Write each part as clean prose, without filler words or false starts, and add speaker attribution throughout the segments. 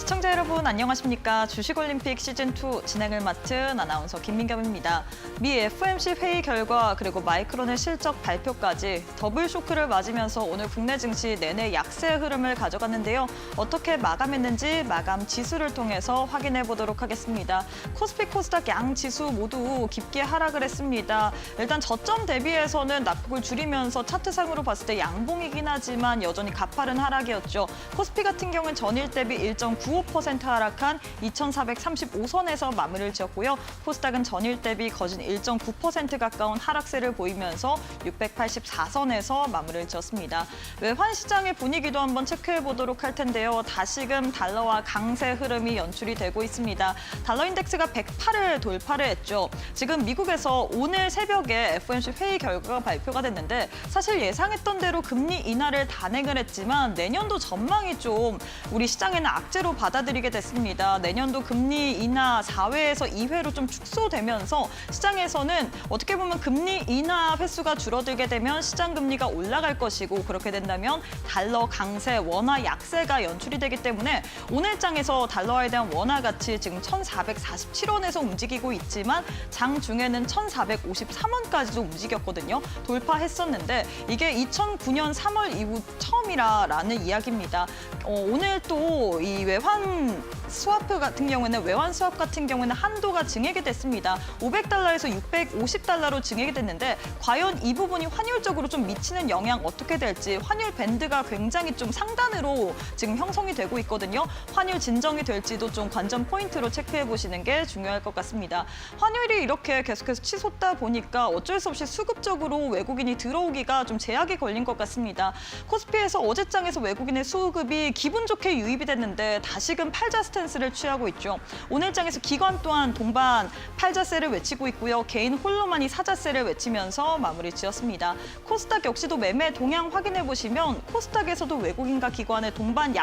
Speaker 1: 시청자 여러분 안녕하십니까. 주식올림픽 시즌2 진행을 맡은 아나운서 김민겸입니다. 미 FOMC 회의 결과 그리고 마이크론의 실적 발표까지 더블 쇼크를 맞으면서 오늘 국내 증시 내내 약세 흐름을 가져갔는데요. 어떻게 마감했는지 마감 지수를 통해서 확인해 보도록 하겠습니다. 코스피, 코스닥 양 지수 모두 깊게 하락을 했습니다. 일단 저점 대비해서는 낙폭을 줄이면서 차트상으로 봤을 때 양봉이긴 하지만 여전히 가파른 하락이었죠. 코스피 같은 경우는 전일 대비 1.95% 하락한 2,435선에서 마무리를 지었고요. 코스닥은 전일 대비 거진 1.9% 가까운 하락세를 보이면서 684선에서 마무리를 지었습니다. 외환 시장의 분위기도 한번 체크해 보도록 할 텐데요. 다시금 달러와 강세 흐름이 연출이 되고 있습니다. 달러 인덱스가 108을 돌파를 했죠. 지금 미국에서 오늘 새벽에 FOMC 회의 결과가 발표가 됐는데 사실 예상했던 대로 금리 인하를 단행을 했지만 내년도 전망이 좀 우리 시장에는 악재로 받아들이게 됐습니다. 내년도 금리 인하 4회에서 2회로 좀 축소되면서 시장에서는 어떻게 보면 금리 인하 횟수가 줄어들게 되면 시장 금리가 올라갈 것이고 그렇게 된다면 달러 강세, 원화 약세가 연출이 되기 때문에 오늘 장에서 달러에 대한 원화 가치 지금 1,447원에서 움직이고 있지만 장 중에는 1,453원까지도 움직였거든요. 돌파했었는데 이게 2009년 3월 이후 처음이라는 이야기입니다. 오늘 또 이 외환 스와프 같은 경우에는 한도가 증액이 됐습니다. 500달러에서 650달러로 증액이 됐는데 과연 이 부분이 환율적으로 좀 미치는 영향 어떻게 될지 환율 밴드가 굉장히 좀 상단으로 지금 형성이 되고 있거든요. 환율 진정이 될지도 좀 관전 포인트로 체크해 보시는 게 중요할 것 같습니다. 환율이 이렇게 계속해서 치솟다 보니까 어쩔 수 없이 수급적으로 외국인이 들어오기가 좀 제약이 걸린 것 같습니다. 코스피에서 어제장에서 외국인의 수급이 기분 좋게 유입이 됐는데 다시금 팔자 스탠스를 취하고 있죠. 오늘 장에서 기관 또한 동반 팔자세를 외치고 있고요. 개인 홀로만이 사자세를 외치면서 마무리 지었습니다. 코스닥 역시도 매매 동향 확인해 보시면 코스닥에서도 외국인과 기관의 동반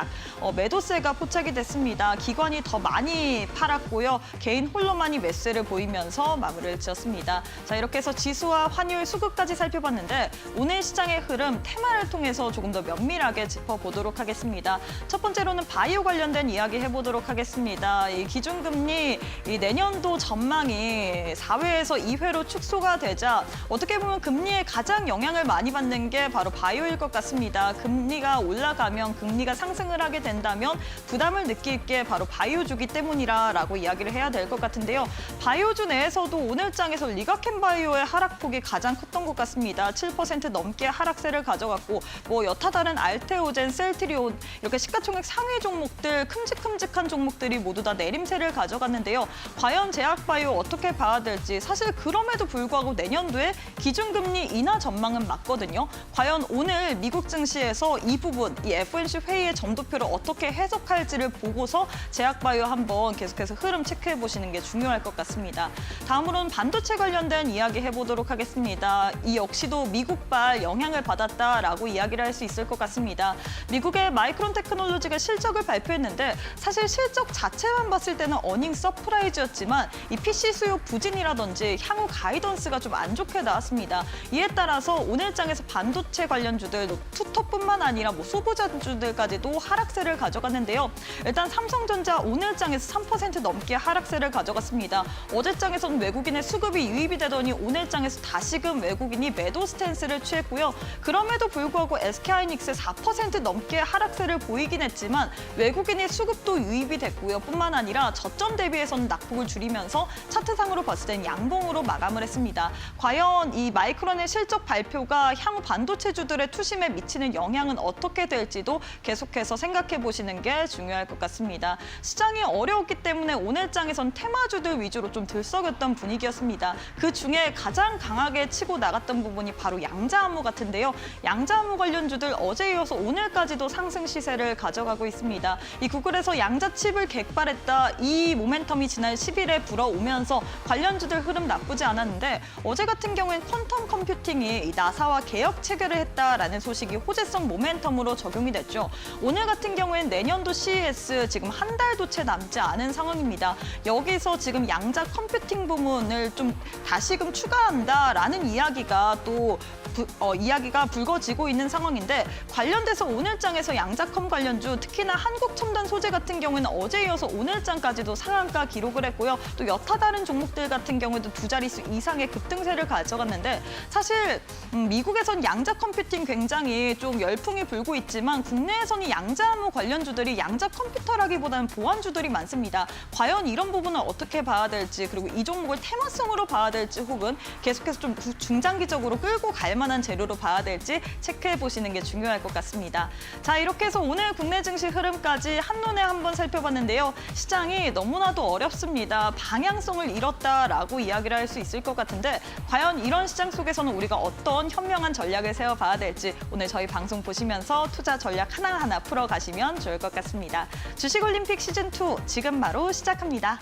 Speaker 1: 매도세가 포착이 됐습니다. 기관이 더 많이 팔았고요. 개인 홀로만이 매수세를 보이면서 마무리를 지었습니다. 자, 이렇게 해서 지수와 환율, 수급까지 살펴봤는데 오늘 시장의 흐름 테마를 통해서 조금 더 면밀하게 짚어보도록 하겠습니다. 첫 번째로는 바이오 관련된 이야기 해보도록 하겠습니다. 이 기준금리 내년도 전망이 4회에서 2회로 축소가 되자 어떻게 보면 금리에 가장 영향을 많이 받는 게 바로 바이오일 것 같습니다. 금리가 올라가면 금리가 상승을 하게 된다면 부담을 느낄 게 바로 바이오주기 때문이라고 이야기를 해야 될 것 같은데요. 바이오주 내에서도 오늘 장에서 리가켄바이오의 하락폭이 가장 컸던 것 같습니다. 7% 넘게 하락세를 가져갔고 여타 다른 알테오젠, 셀트리온 이렇게 시가총액 상위 종목들 큼직큼직한 종목들이 모두 다 내림세를 가져갔는데요. 과연 제약바이오 어떻게 봐야 될지 사실 그럼에도 불구하고 내년도에 기준금리 인하 전망은 맞거든요. 과연 오늘 미국 증시에서 이 부분, 이 FOMC 회의의 점도표를 어떻게 해석할지를 보고서 제약바이오 한번 계속해서 흐름 체크해 보시는 게 중요할 것 같습니다. 다음으로는 반도체 관련된 이야기 해보도록 하겠습니다. 이 역시도 미국발 영향을 받았다라고 이야기를 할 수 있을 것 같습니다. 미국의 마이크론 테크놀로지가 실적을 발표했는데 사실 실적 자체만 봤을 때는 어닝 서프라이즈였지만 이 PC 수요 부진이라든지 향후 가이던스가 좀 안 좋게 나왔습니다. 이에 따라서 오늘 장에서 반도체 관련주들 투톱뿐만 아니라 소부장주들까지도 하락세를 가져갔는데요. 일단 삼성전자 오늘 장에서 3% 넘게 하락세를 가져갔습니다. 어제 장에서는 외국인의 수급이 유입이 되더니 오늘 장에서 다시금 외국인이 매도 스탠스를 취했고요. 그럼에도 불구하고 SK하이닉스 4% 넘게 하락세를 보이긴 했지만 외국인의 수급도 유입이 됐고요. 뿐만 아니라 저점 대비해서는 낙폭을 줄이면서 차트상으로 봤을 땐 양봉으로 마감을 했습니다. 과연 이 마이크론의 실적 발표가 향후 반도체주들의 투심에 미치는 영향은 어떻게 될지도 계속해서 생각해 보시는 게 중요할 것 같습니다. 시장이 어려웠기 때문에 오늘 장에선 테마주들 위주로 좀 들썩였던 분위기였습니다. 그 중에 가장 강하게 치고 나갔던 부분이 바로 양자암호 같은데요. 양자암호 관련주들 어제 이어서 오늘까지도 상승 시세를 가져가고 있습니다. 이 구글에서 양자칩을 객발했다. 이 모멘텀이 지난 10일에 불어오면서 관련주들 흐름 나쁘지 않았는데 어제 같은 경우엔 퀀텀 컴퓨팅이 나사와 계약 체결을 했다라는 소식이 호재성 모멘텀으로 적용이 됐죠. 오늘 같은 경우엔 내년도 CES 지금 한 달도 채 남지 않은 상황입니다. 여기서 지금 양자 컴퓨팅 부문을 좀 다시금 추가한다라는 이야기가 또 이야기가 불거지고 있는 상황인데 관련돼서 오늘 장에서 양자컴 관련주 특히나 한국첨단 소재 같은 경우는 어제 이어서 오늘장까지도 상한가 기록을 했고요. 또 여타 다른 종목들 같은 경우에도 두 자릿수 이상의 급등세를 가져갔는데 사실 미국에선 양자 컴퓨팅 굉장히 좀 열풍이 불고 있지만 국내에서는 양자암호 관련주들이 양자 컴퓨터라기보다는 보안주들이 많습니다. 과연 이런 부분을 어떻게 봐야 될지 그리고 이 종목을 테마성으로 봐야 될지 혹은 계속해서 좀 중장기적으로 끌고 갈 만한 재료로 봐야 될지 체크해 보시는 게 중요할 것 같습니다. 자, 이렇게 해서 오늘 국내 증시 흐름까지 한눈에 한번 살펴봤는데요. 시장이 너무나도 어렵습니다. 방향성을 잃었다라고 이야기를 할 수 있을 것 같은데 과연 이런 시장 속에서는 우리가 어떤 현명한 전략을 세워봐야 될지 오늘 저희 방송 보시면서 투자 전략 하나하나 풀어가시면 좋을 것 같습니다. 주식올림픽 시즌2 지금 바로 시작합니다.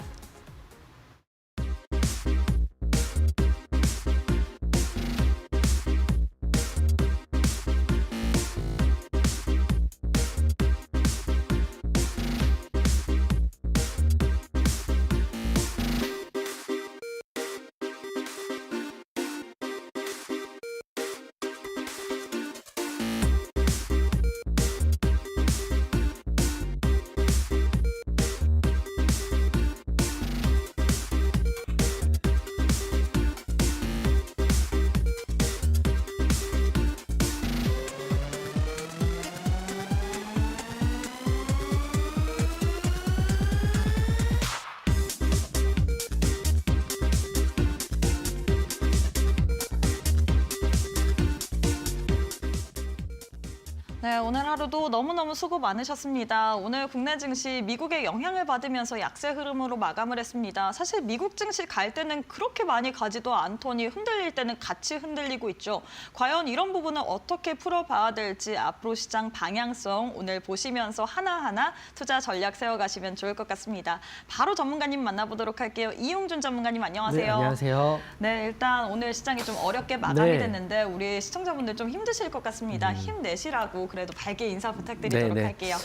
Speaker 1: 네, 오늘 하루도 너무너무 수고 많으셨습니다. 오늘 국내 증시 미국의 영향을 받으면서 약세 흐름으로 마감을 했습니다. 사실 미국 증시 갈 때는 그렇게 많이 가지도 않더니 흔들릴 때는 같이 흔들리고 있죠. 과연 이런 부분을 어떻게 풀어봐야 될지 앞으로 시장 방향성 오늘 보시면서 하나하나 투자 전략 세워가시면 좋을 것 같습니다. 바로 전문가님 만나보도록 할게요. 이용준 전문가님 안녕하세요.
Speaker 2: 네, 안녕하세요.
Speaker 1: 네, 일단 오늘 시장이 좀 어렵게 마감이
Speaker 2: 네.
Speaker 1: 됐는데 우리 시청자분들 좀 힘드실 것 같습니다. 힘내시라고 그래도 밝게 인사 부탁드리도록 할게요.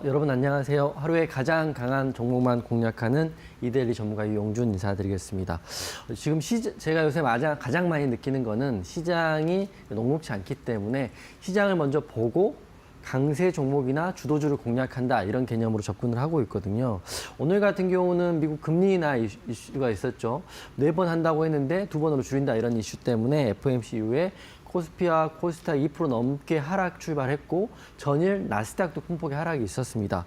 Speaker 2: 여러분 안녕하세요. 하루에 가장 강한 종목만 공략하는 이데일리 전문가 이용준 인사드리겠습니다. 지금 제가 요새 가장 많이 느끼는 거는 시장이 녹록지 않기 때문에 시장을 먼저 보고 강세 종목이나 주도주를 공략한다 이런 개념으로 접근을 하고 있거든요. 오늘 같은 경우는 미국 금리 인하 이슈가 있었죠. 4번 한다고 했는데 2번으로 줄인다 이런 이슈 때문에 FOMC 이후에 코스피와 코스닥 2% 넘게 하락 출발했고 전일 나스닥도 큰 폭의 하락이 있었습니다.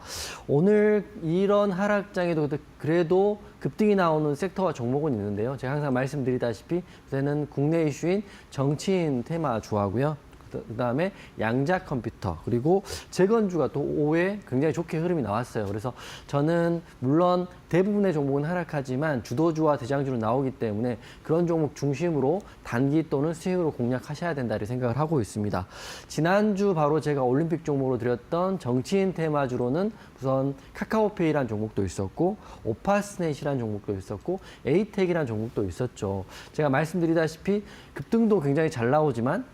Speaker 2: 오늘 이런 하락장에도 그래도 급등이 나오는 섹터와 종목은 있는데요. 제가 항상 말씀드리다시피 요새는 국내 이슈인 정치인 테마 좋아하고요. 그다음에 양자 컴퓨터 그리고 재건주가 또 오후에 굉장히 좋게 흐름이 나왔어요. 그래서 저는 물론 대부분의 종목은 하락하지만 주도주와 대장주로 나오기 때문에 그런 종목 중심으로 단기 또는 수익으로 공략하셔야 된다 이렇게 생각을 하고 있습니다. 지난주 바로 제가 올림픽 종목으로 드렸던 정치인 테마주로는 우선 카카오페이라는 종목도 있었고 오파스넷이라는 종목도 있었고 에이텍이라는 종목도 있었죠. 제가 말씀드리다시피 급등도 굉장히 잘 나오지만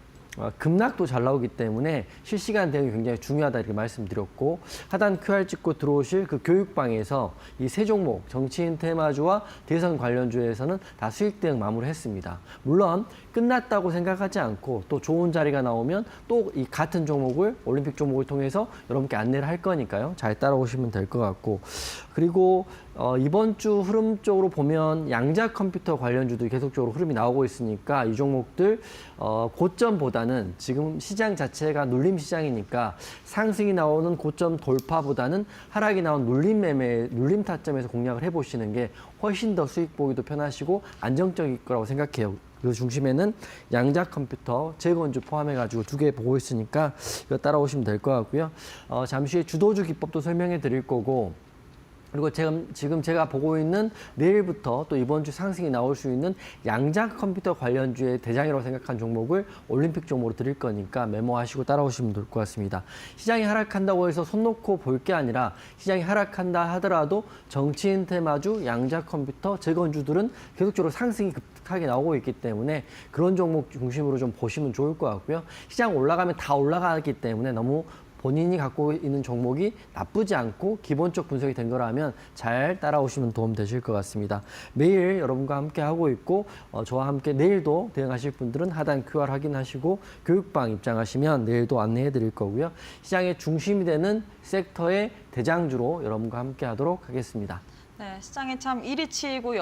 Speaker 2: 급락도 잘 나오기 때문에 실시간 대응이 굉장히 중요하다 이렇게 말씀드렸고 하단 QR 찍고 들어오실 그 교육방에서 이 세 종목 정치인 테마주와 대선 관련주에서는 다 수익 대응 마무리했습니다. 물론 끝났다고 생각하지 않고 또 좋은 자리가 나오면 또 이 같은 종목을 올림픽 종목을 통해서 여러분께 안내를 할 거니까요. 잘 따라오시면 될 것 같고 그리고 이번 주 흐름 쪽으로 보면 양자 컴퓨터 관련주도 계속적으로 흐름이 나오고 있으니까 이 종목들 고점보다는 지금 시장 자체가 눌림 시장이니까 상승이 나오는 고점 돌파보다는 하락이 나온 눌림 매매, 눌림 타점에서 공략을 해보시는 게 훨씬 더 수익 보기도 편하시고 안정적일 거라고 생각해요. 그 중심에는 양자 컴퓨터, 재건주 포함해가지고 2개 보고 있으니까 이거 따라오시면 될 것 같고요. 잠시 후에 주도주 기법도 설명해 드릴 거고 그리고 지금 제가 보고 있는 내일부터 또 이번 주 상승이 나올 수 있는 양자 컴퓨터 관련주의 대장이라고 생각한 종목을 올림픽 종목으로 드릴 거니까 메모하시고 따라오시면 될 것 같습니다. 시장이 하락한다고 해서 손 놓고 볼 게 아니라 시장이 하락한다 하더라도 정치인 테마주, 양자 컴퓨터, 재건주들은 계속적으로 상승이 급하게 나오고 있기 때문에 그런 종목 중심으로 좀 보시면 좋을 것 같고요. 시장 올라가면 다 올라가기 때문에 너무 본인이 갖고 있는 종목이 나쁘지 않고 기본적 분석이 된 거라면 잘 따라오시면 도움 되실 것 같습니다. 매일 여러분과 함께 하고 있고 저와 함께 내일도 대응하실 분들은 하단 QR 확인하시고 교육방 입장하시면 내일도 안내해 드릴 거고요. 시장의 중심이 되는 섹터의 대장주로 여러분과 함께 하도록 하겠습니다.
Speaker 1: 네, 시장에 참 이리 치이고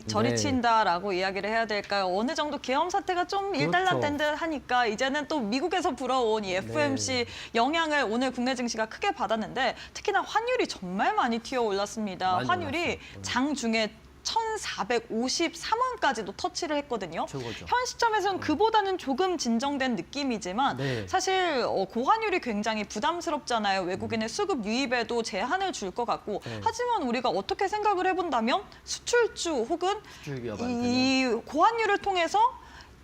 Speaker 1: 저리
Speaker 2: 네.
Speaker 1: 치인다라고 이야기를 해야 될까요? 어느 정도 계엄 사태가 좀 일단락된 듯 하니까 이제는 또 미국에서 불어온 이 FOMC 영향을 오늘 국내 증시가 크게 받았는데 특히나 환율이 정말 많이 튀어 올랐습니다.
Speaker 2: 많이
Speaker 1: 환율이
Speaker 2: 올랐어요.
Speaker 1: 장 중에 1,453원까지도 터치를 했거든요.
Speaker 2: 최고죠.
Speaker 1: 현 시점에서는 그보다는 조금 진정된 느낌이지만
Speaker 2: 네.
Speaker 1: 사실 고환율이 굉장히 부담스럽잖아요. 외국인의 수급 유입에도 제한을 줄 것 같고
Speaker 2: 네.
Speaker 1: 하지만 우리가 어떻게 생각을 해본다면 수출주 혹은
Speaker 2: 수출 기업한테는
Speaker 1: 이 고환율을 통해서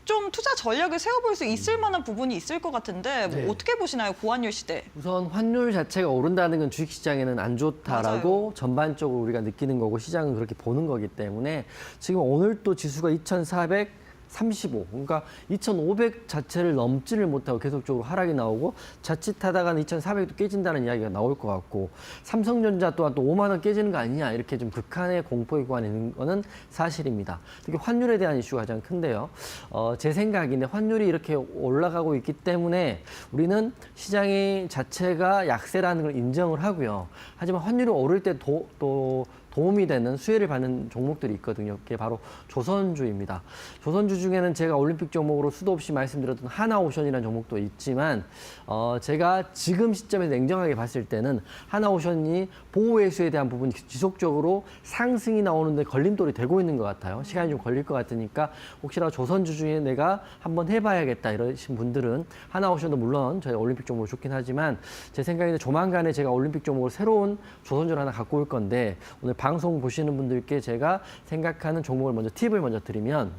Speaker 1: 좀 투자 전략을 세워볼 수 있을 만한 부분이 있을 것 같은데 뭐
Speaker 2: 네.
Speaker 1: 어떻게 보시나요? 고환율 시대.
Speaker 2: 우선 환율 자체가 오른다는 건 주식시장에는 안 좋다라고 전반적으로 우리가 느끼는 거고 시장은 그렇게 보는 거기 때문에 지금 오늘 또 지수가 2,435, 그러니까 2,500 자체를 넘지를 못하고 계속적으로 하락이 나오고 자칫하다가는 2,400도 깨진다는 이야기가 나올 것 같고 삼성전자 또한 또 5만 원 깨지는 거 아니냐 이렇게 좀 극한의 공포에 구간에 있는 거는 사실입니다. 특히 환율에 대한 이슈가 가장 큰데요. 제 생각인데 환율이 이렇게 올라가고 있기 때문에 우리는 시장의 자체가 약세라는 걸 인정을 하고요. 하지만 환율이 오를 때 또 도움이 되는 수혜를 받는 종목들이 있거든요. 그게 바로 조선주입니다. 조선주 중에는 제가 올림픽 종목으로 수도 없이 말씀드렸던 하나오션이라는 종목도 있지만 제가 지금 시점에서 냉정하게 봤을 때는 하나오션이 보호회수에 대한 부분이 지속적으로 상승이 나오는데 걸림돌이 되고 있는 것 같아요. 시간이 좀 걸릴 것 같으니까 혹시나 조선주 중에 내가 한번 해봐야겠다 이러신 분들은 하나오션도 물론 저희 올림픽 종목으로 좋긴 하지만 제 생각에는 조만간에 제가 올림픽 종목으로 새로운 조선주를 하나 갖고 올 건데 오늘 방송 보시는 분들께 제가 생각하는 종목을 먼저 팁을 먼저 드리면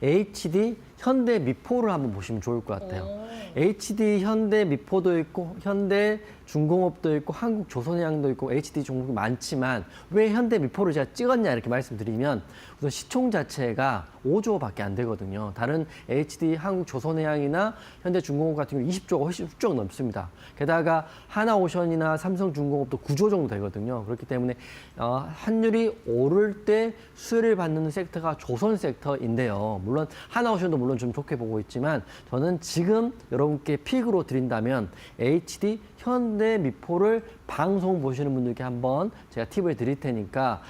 Speaker 2: HD 현대 미포를 한번 보시면 좋을 것 같아요. HD 현대 미포도 있고 현대 중공업도 있고 한국 조선해양도 있고 HD 종목이 많지만 왜 현대 미포를 제가 찍었냐 이렇게 말씀드리면 우선 시총 자체가 5조밖에 안 되거든요. 다른 HD 한국 조선해양이나 현대 중공업 같은 경우 20조가 훨씬 훌쩍 넘습니다. 게다가 하나오션이나 삼성중공업도 9조 정도 되거든요. 그렇기 때문에 환율이 오를 때 수혜를 받는 섹터가 조선 섹터인데요. 물론 하나오션도 물론 좀 좋게 보고 있지만 저는 지금 여러분께 픽으로 드린다면 HD 현대 미포를 방송 보시는 분들께 한번 제가 팁을 드릴 테니까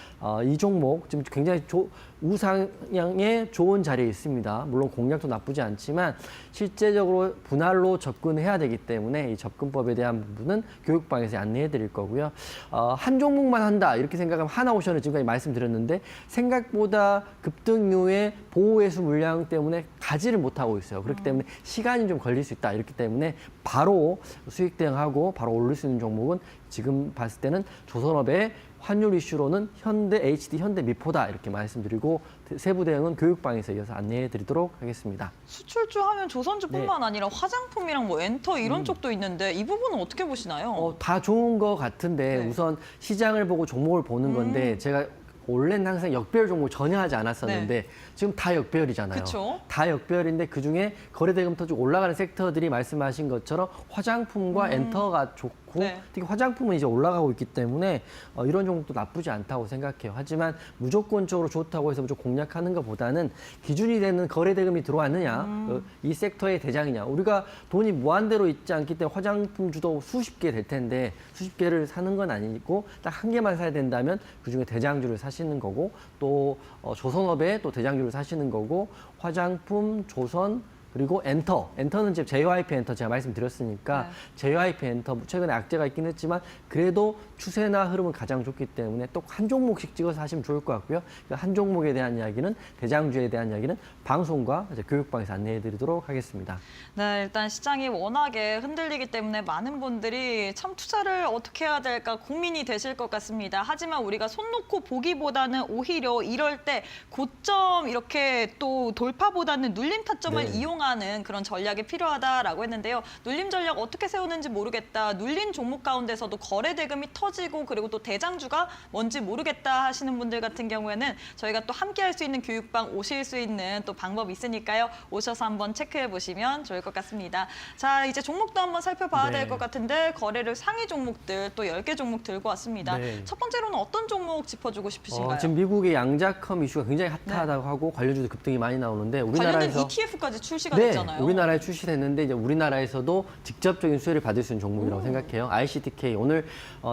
Speaker 2: 이 종목 지금 굉장히 우상향의 좋은 자리에 있습니다. 물론 공략도 나쁘지 않지만 실제적으로 분할로 접근해야 되기 때문에 이 접근법에 대한 부분은 교육방에서 안내해 드릴 거고요. 한 종목만 한다 이렇게 생각하면 하나오션을 지금까지 말씀드렸는데 생각보다 급등류의 보호회수 물량 때문에 가지를 못하고 있어요. 그렇기 때문에 시간이 좀 걸릴 수 있다. 이렇기 때문에 바로 수익 대응하고 바로 오를 수 있는 종목은 지금 봤을 때는 조선업의 환율 이슈로는 현대 HD 현대 미포다 이렇게 말씀드리고 세부 대응은 교육방에서 이어서 안내해 드리도록 하겠습니다.
Speaker 1: 수출주 하면 조선주뿐만 아니라 화장품이랑 뭐 엔터 이런 쪽도 있는데 이 부분은 어떻게 보시나요?
Speaker 2: 다 좋은 것 같은데
Speaker 1: 네.
Speaker 2: 우선 시장을 보고 종목을 보는 건데 제가 원래는 항상 역배열 종목 전혀 하지 않았었는데 지금 다 역배열이잖아요.
Speaker 1: 그쵸?
Speaker 2: 다 역배열인데 그중에 거래대금 터지고 올라가는 섹터들이 말씀하신 것처럼 화장품과 엔터가 좋고
Speaker 1: 네.
Speaker 2: 특히 화장품은 이제 올라가고 있기 때문에 이런 종목도 나쁘지 않다고 생각해요. 하지만 무조건적으로 좋다고 해서 무조건 공략하는 것보다는 기준이 되는 거래대금이 들어왔느냐, 이 섹터의 대장이냐. 우리가 돈이 무한대로 있지 않기 때문에 화장품 주도 수십 개 될 텐데 수십 개를 사는 건 아니고 딱 한 개만 사야 된다면 그중에 대장주를 사시는 거고 또 조선업에 또 대장주를 사시는 거고 화장품, 조선 그리고 엔터는 지금 JYP 엔터 제가 말씀드렸으니까
Speaker 1: 네.
Speaker 2: JYP 엔터 최근에 악재가 있긴 했지만 그래도 추세나 흐름은 가장 좋기 때문에 또 한 종목씩 찍어서 하시면 좋을 것 같고요. 한 종목에 대한 이야기는 대장주에 대한 이야기는 방송과 이제 교육방에서 안내해 드리도록 하겠습니다.
Speaker 1: 네, 일단 시장이 워낙에 흔들리기 때문에 많은 분들이 참 투자를 어떻게 해야 될까 고민이 되실 것 같습니다. 하지만 우리가 손 놓고 보기보다는 오히려 이럴 때 고점 이렇게 또 돌파보다는 눌림 타점을
Speaker 2: 네.
Speaker 1: 이용하는 강화하는 그런 전략이 필요하다라고 했는데요. 눌림 전략 어떻게 세우는지 모르겠다. 눌린 종목 가운데서도 거래 대금이 터지고 그리고 또 대장주가 뭔지 모르겠다 하시는 분들 같은 경우에는 저희가 또 함께 할 수 있는 교육방 오실 수 있는 또 방법이 있으니까요. 오셔서 한번 체크해 보시면 좋을 것 같습니다. 자, 이제 종목도 한번 살펴봐야
Speaker 2: 네.
Speaker 1: 될 것 같은데 거래를 상위 종목들 또 10개 종목 들고 왔습니다.
Speaker 2: 네.
Speaker 1: 첫 번째로는 어떤 종목 짚어주고 싶으신가요?
Speaker 2: 지금 미국의 양자컴 이슈가 굉장히 핫하다고 하고 관련주도 급등이 많이 나오는데
Speaker 1: 관련된
Speaker 2: 우리나라에서
Speaker 1: ETF까지 출시가
Speaker 2: 네,
Speaker 1: 됐잖아요.
Speaker 2: 우리나라에 출시됐는데 이제 우리나라에서도 직접적인 수혜를 받을 수 있는 종목이라고 생각해요. ICTK 오늘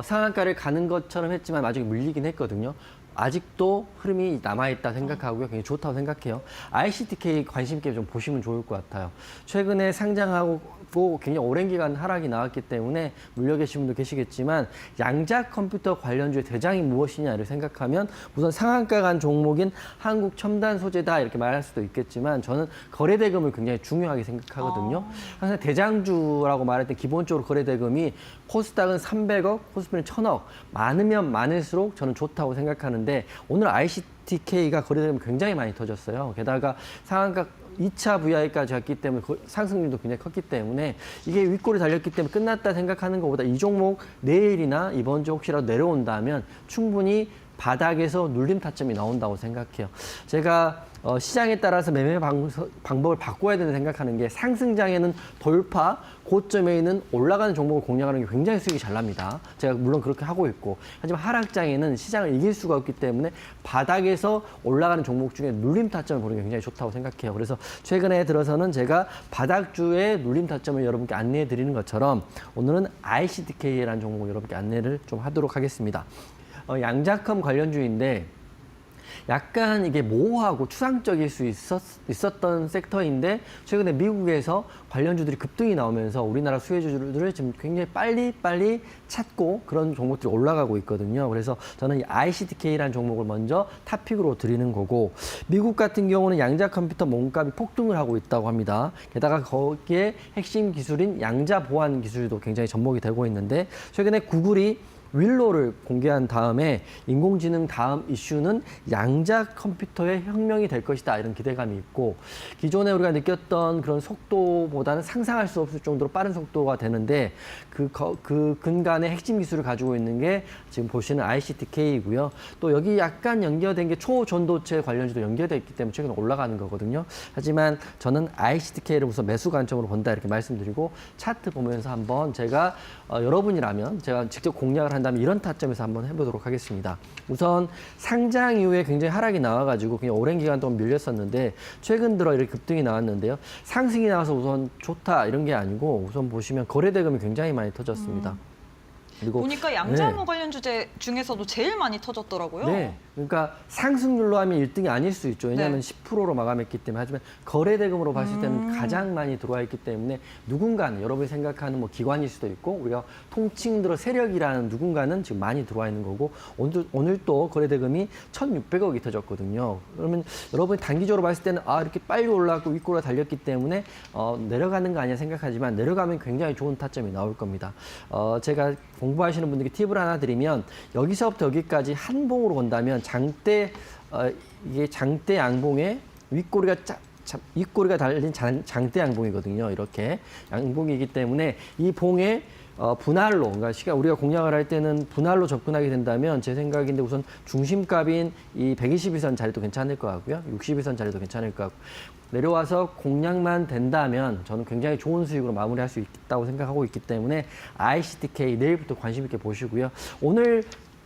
Speaker 2: 상한가를 가는 것처럼 했지만 마지막에 물리긴 했거든요. 아직도 흐름이 남아있다 생각하고요. 굉장히 좋다고 생각해요. ICTK 관심 있게 좀 보시면 좋을 것 같아요. 최근에 상장하고 굉장히 오랜 기간 하락이 나왔기 때문에 물려 계신 분도 계시겠지만 양자 컴퓨터 관련주의 대장이 무엇이냐를 생각하면 우선 상한가 간 종목인 한국 첨단 소재다 이렇게 말할 수도 있겠지만 저는 거래 대금을 굉장히 중요하게 생각하거든요. 항상 대장주라고 말할 때 기본적으로 거래 대금이 코스닥은 300억, 코스피는 1000억 많으면 많을수록 저는 좋다고 생각하는데 오늘 ICTK가 거래 대금이 굉장히 많이 터졌어요. 게다가 상한가 2차 VI까지 갔기 때문에 상승률도 굉장히 컸기 때문에 이게 윗골이 달렸기 때문에 끝났다 생각하는 것보다 이 종목 내일이나 이번 주 혹시라도 내려온다면 충분히 바닥에서 눌림 타점이 나온다고 생각해요. 제가 시장에 따라서 매매 방법을 바꿔야 된다고 생각하는 게 상승장에는 돌파, 고점에 있는 올라가는 종목을 공략하는 게 굉장히 수익이 잘 납니다. 제가 물론 그렇게 하고 있고 하지만 하락장에는 시장을 이길 수가 없기 때문에 바닥에서 올라가는 종목 중에 눌림 타점을 보는 게 굉장히 좋다고 생각해요. 그래서 최근에 들어서는 제가 바닥주의 눌림 타점을 여러분께 안내해 드리는 것처럼 오늘은 ICTK라는 종목을 여러분께 안내를 좀 하도록 하겠습니다. 양자컴 관련주인데 약간 이게 모호하고 추상적일 수 있었던 섹터인데 최근에 미국에서 관련주들이 급등이 나오면서 우리나라 수혜주들을 지금 굉장히 빨리 찾고 그런 종목들이 올라가고 있거든요. 그래서 저는 이 ICTK라는 종목을 먼저 탑픽으로 드리는 거고 미국 같은 경우는 양자 컴퓨터 몸값이 폭등을 하고 있다고 합니다. 게다가 거기에 핵심 기술인 양자 보안 기술도 굉장히 접목이 되고 있는데 최근에 구글이 윌로를 공개한 다음에 인공지능 다음 이슈는 양자 컴퓨터의 혁명이 될 것이다 이런 기대감이 있고 기존에 우리가 느꼈던 그런 속도보다는 상상할 수 없을 정도로 빠른 속도가 되는데 그 근간의 핵심 기술을 가지고 있는 게 지금 보시는 ICTK이고요. 또 여기 약간 연결된 게 초전도체 관련주도 연결되어 있기 때문에 최근에 올라가는 거거든요. 하지만 저는 ICTK를 우선 매수 관점으로 본다 이렇게 말씀드리고 차트 보면서 한번 제가 여러분이라면 제가 직접 공략을 한다면 이런 타점에서 한번 해보도록 하겠습니다. 우선 상장 이후에 굉장히 하락이 나와가지고 그냥 오랜 기간 동안 밀렸었는데 최근 들어 이렇게 급등이 나왔는데요. 상승이 나와서 우선 좋다 이런 게 아니고 우선 보시면 거래 대금이 굉장히 많이 터졌습니다. 그리고
Speaker 1: 보니까 양자모 관련 주제 중에서도 제일 많이 터졌더라고요.
Speaker 2: 네. 그러니까 상승률로 하면 1등이 아닐 수 있죠. 왜냐하면
Speaker 1: 네.
Speaker 2: 10%로 마감했기 때문에. 하지만 거래 대금으로 봤을 때는 가장 많이 들어와 있기 때문에 누군가는 여러분이 생각하는 뭐 기관일 수도 있고 우리가 통칭 들어 세력이라는 누군가는 지금 많이 들어와 있는 거고 오늘 또 거래 대금이 1,600억이 터졌거든요. 그러면 여러분이 단기적으로 봤을 때는 이렇게 빨리 올라가고 윗골가 달렸기 때문에 내려가는 거 아니야 생각하지만 내려가면 굉장히 좋은 타점이 나올 겁니다. 제가 공부하시는 분들께 팁을 하나 드리면 여기서부터 여기까지 한 봉으로 본다면 이게 장대 양봉에 윗꼬리가 달린 장대 양봉이거든요. 이렇게 양봉이기 때문에 이 봉에 분할로, 그러니까 우리가 공략을 할 때는 분할로 접근하게 된다면 제 생각인데 우선 중심값인 이 122선 자리도 괜찮을 것 같고요. 62선 자리도 괜찮을 것 같고 내려와서 공략만 된다면 저는 굉장히 좋은 수익으로 마무리할 수 있다고 생각하고 있기 때문에 ICTK 내일부터 관심 있게 보시고요. 오늘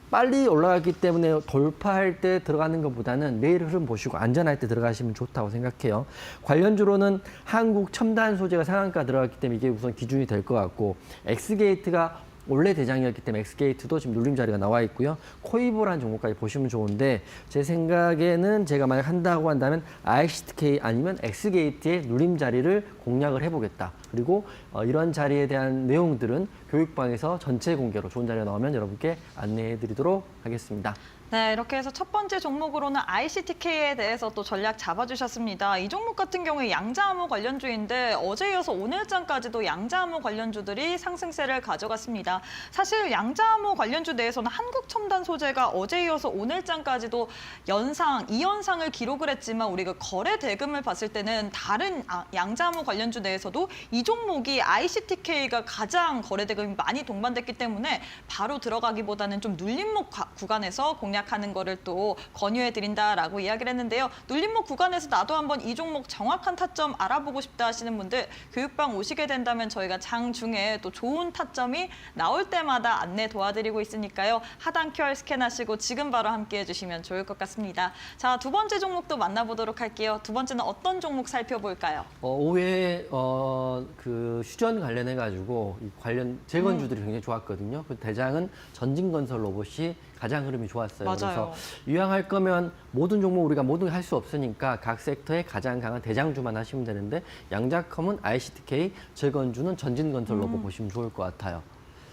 Speaker 2: 빨리 올라갔기 때문에 돌파할 때 들어가는 것보다는 내일 흐름 보시고 안전할 때 들어가시면 좋다고 생각해요. 관련주로는 한국 첨단 소재가 상한가 들어갔기 때문에 이게 우선 기준이 될 것 같고 엑스게이트가 원래 대장이었기 때문에 엑스게이트도 지금 눌림 자리가 나와 있고요. 코이보라는 종목까지 보시면 좋은데 제 생각에는 제가 만약 한다고 한다면 ICTK 아니면 엑스게이트의 눌림 자리를 공략을 해보겠다. 그리고 이런 자리에 대한 내용들은 교육방에서 전체 공개로 좋은 자리가 나오면 여러분께 안내해 드리도록 하겠습니다.
Speaker 1: 네, 이렇게 해서 첫 번째 종목으로는 ICTK에 대해서 또 전략 잡아주셨습니다. 이 종목 같은 경우에 양자암호 관련주인데 어제 이어서 오늘장까지도 양자암호 관련주들이 상승세를 가져갔습니다. 사실 양자암호 관련주 내에서는 한국첨단 소재가 어제 이어서 오늘장까지도 연상, 2연상을 기록을 했지만 우리가 거래 대금을 봤을 때는 다른 양자암호 관련주 내에서도 이 종목이 ICTK가 가장 거래 대금이 많이 동반됐기 때문에 바로 들어가기보다는 좀 눌림목 구간에서 공략하는 거를 또 권유해 드린다라고 이야기를 했는데요. 눌림목 구간에서 나도 한번 이 종목 정확한 타점 알아보고 싶다 하시는 분들 교육방 오시게 된다면 저희가 장중에 또 좋은 타점이 나올 때마다 안내 도와드리고 있으니까요. 하단 QR 스캔하시고 지금 바로 함께해 주시면 좋을 것 같습니다. 자, 두 번째 종목도 만나보도록 할게요. 두 번째는 어떤 종목 살펴볼까요?
Speaker 2: 오후에 그 휴전 관련해 가지고 이 관련 재건주들이 굉장히 좋았거든요. 그 대장은 전진건설 로봇이 가장 흐름이 좋았어요.
Speaker 1: 맞아요.
Speaker 2: 그래서 유양할 거면 모든 종목 우리가 모든 게 할 수 없으니까 각 섹터에 가장 강한 대장주만 하시면 되는데 양자컴은 ICTK, 재건주는 전진건설 로봇 보시면 좋을 것 같아요.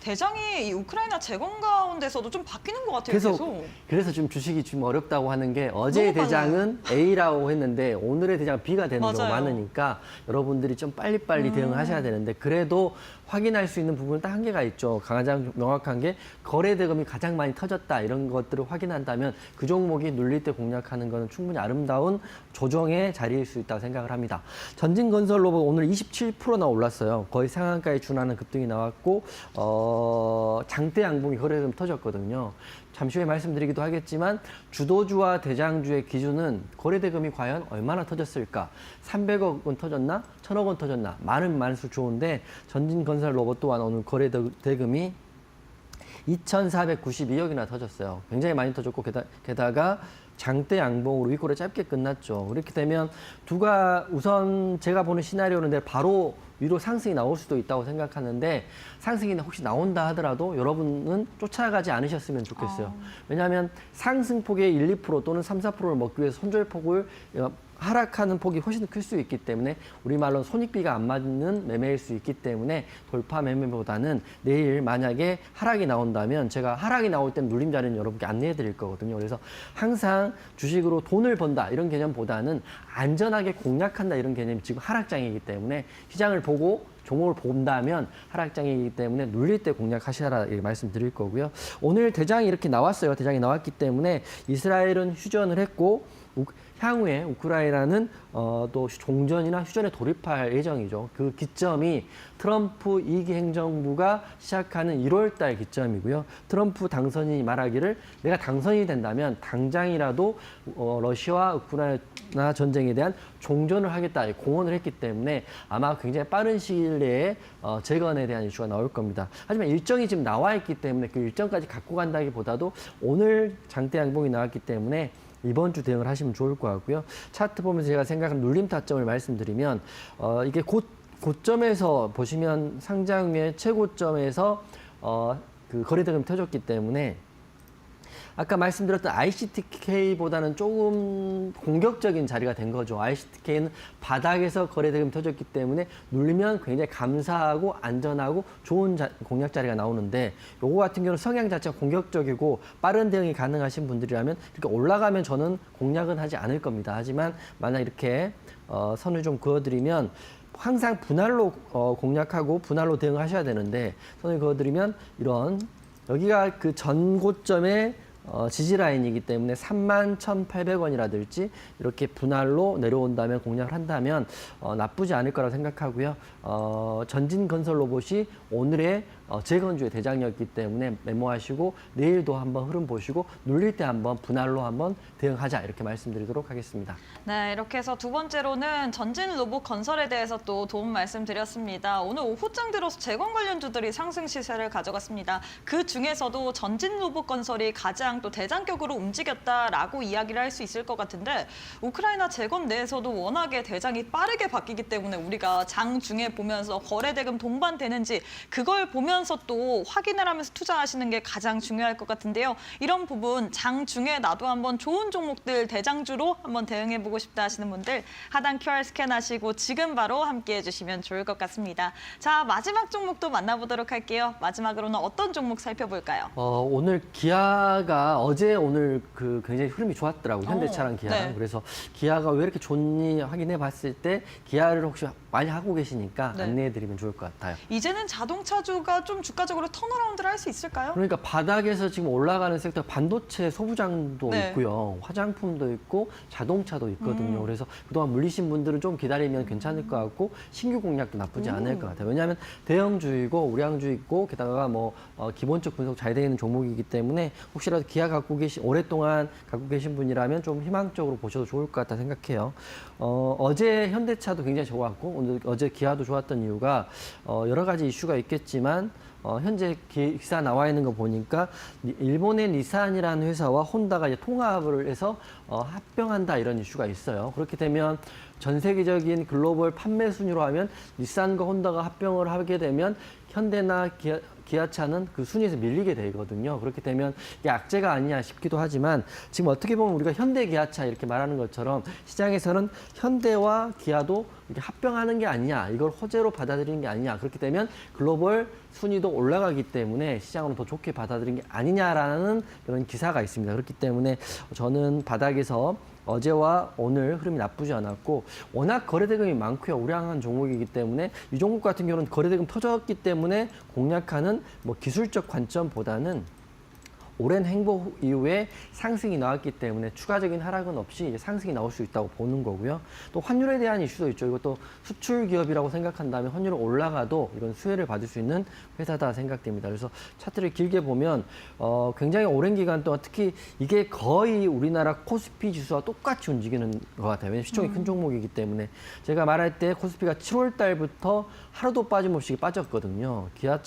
Speaker 1: 대장이 이 우크라이나 재건 가운데서도 좀 바뀌는 것 같아요.
Speaker 2: 그래서 좀 주식이 좀 어렵다고 하는 게 어제의
Speaker 1: 너무
Speaker 2: 대장은 A라고 했는데 오늘의 대장은 B가 되는 경우가
Speaker 1: 맞아요.
Speaker 2: 많으니까 여러분들이 좀 빨리빨리 대응을 하셔야 되는데 그래도 확인할 수 있는 부분은 딱 한계가 있죠. 가장 명확한 게 거래 대금이 가장 많이 터졌다 이런 것들을 확인한다면 그 종목이 눌릴 때 공략하는 것은 충분히 아름다운 조정의 자리일 수 있다고 생각을 합니다. 전진건설 로봇 오늘 27%나 올랐어요. 거의 상한가에 준하는 급등이 나왔고 장대 양봉이 거래 대금 터졌거든요. 잠시 후에 말씀드리기도 하겠지만 주도주와 대장주의 기준은 거래 대금이 과연 얼마나 터졌을까? 300억 원 터졌나? 1000억 원 터졌나? 많으면 많을수록 좋은데 전진건설 로봇 또한 오늘 거래 대금이 2,492억이나 터졌어요. 굉장히 많이 터졌고 게다가 장대 양봉으로 윗골에 짧게 끝났죠. 그렇게 되면 우선 제가 보는 시나리오는 바로 위로 상승이 나올 수도 있다고 생각하는데 상승이 혹시 나온다 하더라도 여러분은 쫓아가지 않으셨으면 좋겠어요. 왜냐하면 상승폭의 1, 2% 또는 3, 4%를 먹기 위해서 손절폭을 하락하는 폭이 훨씬 클 수 있기 때문에 우리말로 손익비가 안 맞는 매매일 수 있기 때문에 돌파 매매보다는 내일 만약에 하락이 나온다면 제가 하락이 나올 때는 눌림 자리는 여러분께 안내해 드릴 거거든요. 그래서 항상 주식으로 돈을 번다 이런 개념보다는 안전하게 공략한다 이런 개념이 지금 하락장이기 때문에 시장을 보고 종목을 본다면 하락장이기 때문에 눌릴 때 공략하시라 말씀드릴 거고요. 오늘 대장이 이렇게 나왔어요. 대장이 나왔기 때문에 이스라엘은 휴전을 했고 향후에 우크라이나는 또 종전이나 휴전에 돌입할 예정이죠. 그 기점이 트럼프 2기 행정부가 시작하는 1월 달 기점이고요. 트럼프 당선인이 말하기를 내가 당선이 된다면 당장이라도 러시아와 우크라이나 전쟁에 대한 종전을 하겠다 공언을 했기 때문에 아마 굉장히 빠른 시일 내에 재건에 대한 이슈가 나올 겁니다. 하지만 일정이 지금 나와 있기 때문에 그 일정까지 갖고 간다기보다도 오늘 장대 양봉이 나왔기 때문에 이번 주 대응을 하시면 좋을 것 같고요. 차트 보면서 제가 생각한 눌림 타점을 말씀드리면 이게 고점에서 보시면 상장 후에 최고점에서 그 거래대금이 터졌기 때문에 아까 말씀드렸던 ICTK보다는 조금 공격적인 자리가 된 거죠. ICTK는 바닥에서 거래대금이 터졌기 때문에 눌리면 굉장히 감사하고 안전하고 좋은 공략 자리가 나오는데 요거 같은 경우는 성향 자체가 공격적이고 빠른 대응이 가능하신 분들이라면 이렇게 올라가면 저는 공략은 하지 않을 겁니다. 하지만 만약 이렇게 선을 좀 그어드리면 항상 분할로 공략하고 분할로 대응하셔야 되는데 선을 그어드리면 이런 여기가 그 전고점의 지지 라인이기 때문에 31,800원이라든지 이렇게 분할로 내려온다면 공략을 한다면 나쁘지 않을 거라고 생각하고요. 전진건설 로봇이 오늘의 재건주의 대장이었기 때문에 메모하시고 내일도 한번 흐름 보시고 눌릴 때 한번 분할로 한번 대응하자 이렇게 말씀드리도록 하겠습니다.
Speaker 1: 네, 이렇게 해서 두 번째로는 전진 로봇 건설에 대해서 또 도움 말씀드렸습니다. 오늘 오후장 들어서 재건 관련주들이 상승 시세를 가져갔습니다. 그 중에서도 전진 로봇 건설이 가장 또 대장격으로 움직였다라고 이야기를 할 수 있을 것 같은데 우크라이나 재건 내에서도 워낙에 대장이 빠르게 바뀌기 때문에 우리가 장중에 보면서 거래 대금 동반되는지 그걸 보면 보면서 또 확인을 하면서 투자하시는 게 가장 중요할 것 같은데요. 이런 부분 장 중에 나도 한번 좋은 종목들 대장주로 한번 대응해보고 싶다 하시는 분들 하단 QR 스캔하시고 지금 바로 함께해 주시면 좋을 것 같습니다. 자, 마지막 종목도 만나보도록 할게요. 마지막으로는 어떤 종목 살펴볼까요?
Speaker 2: 오늘 기아가 오늘 굉장히 흐름이 좋았더라고요. 현대차랑 기아랑.
Speaker 1: 네.
Speaker 2: 그래서 기아가 왜 이렇게 좋니 확인해 봤을 때 기아를 혹시 많이 하고 계시니까
Speaker 1: 네.
Speaker 2: 안내해 드리면 좋을 것 같아요.
Speaker 1: 이제는 자동차주가 좀 주가적으로 턴어라운드를 할 수 있을까요?
Speaker 2: 그러니까 바닥에서 지금 올라가는 섹터 반도체 소부장도
Speaker 1: 네.
Speaker 2: 있고요. 화장품도 있고 자동차도 있거든요. 그래서 그동안 물리신 분들은 좀 기다리면 괜찮을 것 같고 신규 공략도 나쁘지 않을 것 같아요. 왜냐하면 대형주이고 우량주이고 게다가 기본적 분석 잘 되어 있는 종목이기 때문에 혹시라도 기아 오랫동안 갖고 계신 분이라면 좀 희망적으로 보셔도 좋을 것 같다 생각해요. 어제 현대차도 굉장히 좋았고 어제 기아도 좋았던 이유가 여러 가지 이슈가 있겠지만 현재 기사 나와 있는 거 보니까 일본의 니산이라는 회사와 혼다가 이제 통합을 해서 합병한다 이런 이슈가 있어요. 그렇게 되면 전 세계적인 글로벌 판매 순위로 하면 니산과 혼다가 합병을 하게 되면 현대나 기아차는 그 순위에서 밀리게 되거든요. 그렇게 되면 이게 악재가 아니냐 싶기도 하지만 지금 어떻게 보면 우리가 현대 기아차 이렇게 말하는 것처럼 시장에서는 현대와 기아도 이렇게 합병하는 게 아니냐, 이걸 호재로 받아들이는 게 아니냐. 그렇게 되면 글로벌 순위도 올라가기 때문에 시장으로 더 좋게 받아들이는 게 아니냐라는 그런 기사가 있습니다. 그렇기 때문에 저는 바닥에서 어제와 오늘 흐름이 나쁘지 않았고 워낙 거래대금이 많고요. 우량한 종목이기 때문에 이 종목 같은 경우는 거래대금 터졌기 때문에 공략하는 기술적 관점보다는 오랜 행보 이후에 상승이 나왔기 때문에 추가적인 하락은 없이 이제 상승이 나올 수 있다고 보는 거고요. 또 환율에 대한 이슈도 있죠. 이것도 수출 기업이라고 생각한다면 환율이 올라가도 이런 수혜를 받을 수 있는 회사다 생각됩니다. 그래서 차트를 길게 보면 굉장히 오랜 기간 동안 특히 이게 거의 우리나라 코스피 지수와 똑같이 움직이는 것 같아요. 왜냐하면 시총이 큰 종목이기 때문에 제가 말할 때 코스피가 7월 달부터 하루도 빠짐없이 빠졌거든요. 기아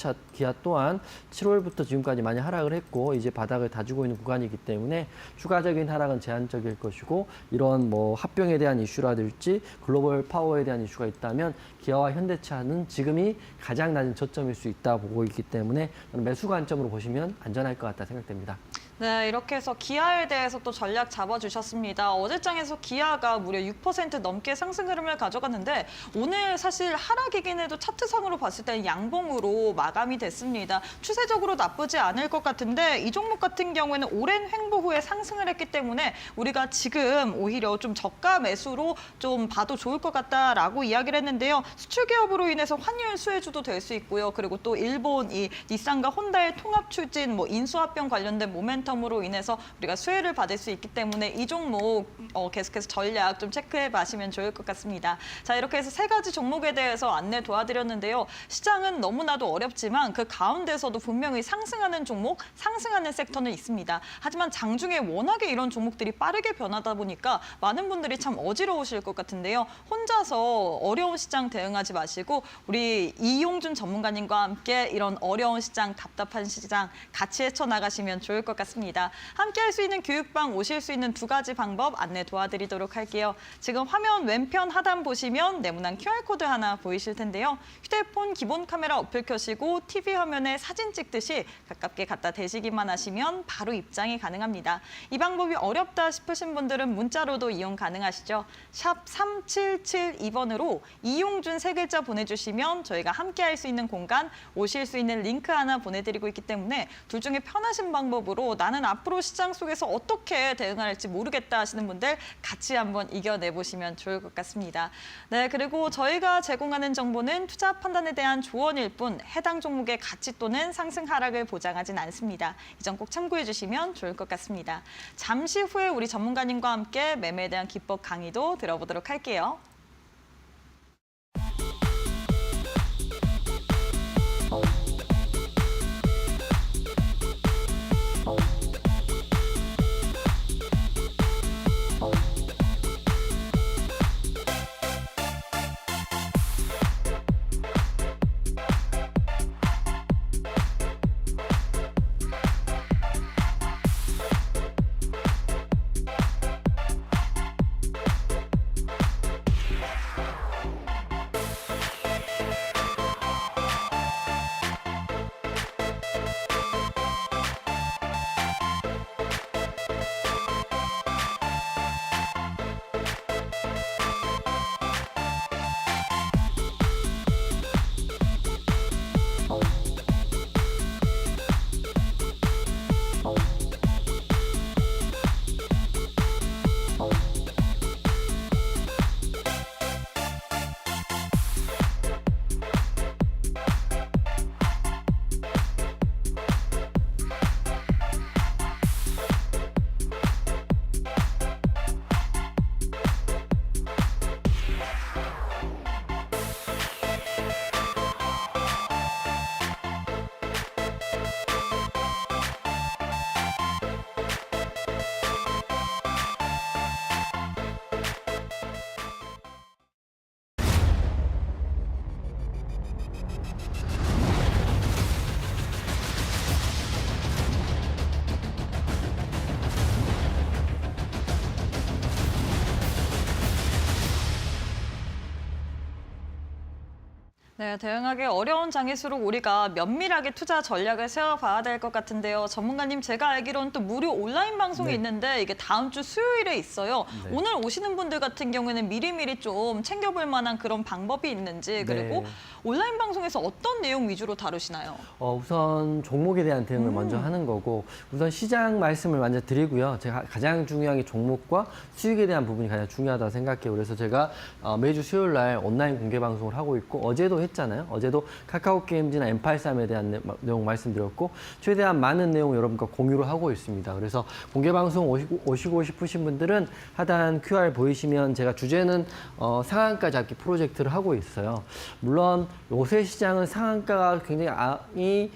Speaker 2: 또한 7월부터 지금까지 많이 하락을 했고 이제 바닥을 다지고 있는 구간이기 때문에 추가적인 하락은 제한적일 것이고 이런 합병에 대한 이슈라든지 글로벌 파워에 대한 이슈가 있다면 기아와 현대차는 지금이 가장 낮은 저점일 수 있다 보고 있기 때문에 저는 매수 관점으로 보시면 안전할 것 같다 생각됩니다.
Speaker 1: 네, 이렇게 해서 기아에 대해서 또 전략 잡아주셨습니다. 어제장에서 기아가 무려 6% 넘게 상승 흐름을 가져갔는데 오늘 사실 하락이긴 해도 차트상으로 봤을 때는 양봉으로 마감이 됐습니다. 추세적으로 나쁘지 않을 것 같은데 이 종목 같은 경우에는 오랜 횡보 후에 상승을 했기 때문에 우리가 지금 오히려 좀 저가 매수로 좀 봐도 좋을 것 같다라고 이야기를 했는데요. 수출 기업으로 인해서 환율 수혜주도 될 수 있고요. 그리고 또 일본 이 니산과 혼다의 통합 추진, 인수합병 관련된 모멘텀으로 인해서 우리가 수혜를 받을 수 있기 때문에 이 종목 계속해서 전략 좀 체크해 봐시면 좋을 것 같습니다. 자, 이렇게 해서 세 가지 종목에 대해서 안내 도와드렸는데요. 시장은 너무나도 어렵지만 그 가운데서도 분명히 상승하는 종목, 상승하는 섹터는 있습니다. 하지만 장중에 워낙에 이런 종목들이 빠르게 변하다 보니까 많은 분들이 참 어지러우실 것 같은데요. 혼자서 어려운 시장 대응하지 마시고 우리 이용준 전문가님과 함께 이런 어려운 시장, 답답한 시장 같이 헤쳐나가시면 좋을 것 같습니다. 함께 할 수 있는 교육방 오실 수 있는 두 가지 방법 안내 도와드리도록 할게요. 지금 화면 왼편 하단 보시면 네모난 QR코드 하나 보이실 텐데요. 휴대폰 기본 카메라 어플 켜시고 TV 화면에 사진 찍듯이 가깝게 갖다 대시기만 하시면 바로 입장이 가능합니다. 이 방법이 어렵다 싶으신 분들은 문자로도 이용 가능하시죠. 샵 3772번으로 이용준 세 글자 보내주시면 저희가 함께 할 수 있는 공간, 오실 수 있는 링크 하나 보내드리고 있기 때문에 둘 중에 편하신 방법으로 나는 앞으로 시장 속에서 어떻게 대응할지 모르겠다 하시는 분들 같이 한번 이겨내보시면 좋을 것 같습니다. 네, 그리고 저희가 제공하는 정보는 투자 판단에 대한 조언일 뿐 해당 종목의 가치 또는 상승 하락을 보장하진 않습니다. 이 점 꼭 참고해 주시면 좋을 것 같습니다. 잠시 후에 우리 전문가님과 함께 매매에 대한 기법 강의도 들어보도록 할게요. 네, 대응하기 어려운 장일수록 우리가 면밀하게 투자 전략을 세워봐야 될 것 같은데요. 전문가님, 제가 알기로는 또 무료 온라인 방송이
Speaker 2: 네.
Speaker 1: 있는데 이게 다음 주 수요일에 있어요.
Speaker 2: 네.
Speaker 1: 오늘 오시는 분들 같은 경우에는 미리미리 좀 챙겨볼 만한 그런 방법이 있는지, 그리고
Speaker 2: 네.
Speaker 1: 온라인 방송에서 어떤 내용 위주로 다루시나요?
Speaker 2: 우선 종목에 대한 대응을 먼저 하는 거고, 우선 시장 말씀을 먼저 드리고요. 제가 가장 중요한 게 종목과 수익에 대한 부분이 가장 중요하다고 생각해요. 그래서 제가 매주 수요일 날 온라인 공개 방송을 하고 있고, 어제도 했잖아요. 어제도 카카오 게임즈나 M83에 대한 내용 말씀드렸고, 최대한 많은 내용 여러분과 공유를 하고 있습니다. 그래서 공개 방송 오시고 싶으신 분들은 하단 QR 보이시면 제가 주제는 상한가 잡기 프로젝트를 하고 있어요. 물론 요새 시장은 상한가가 굉장히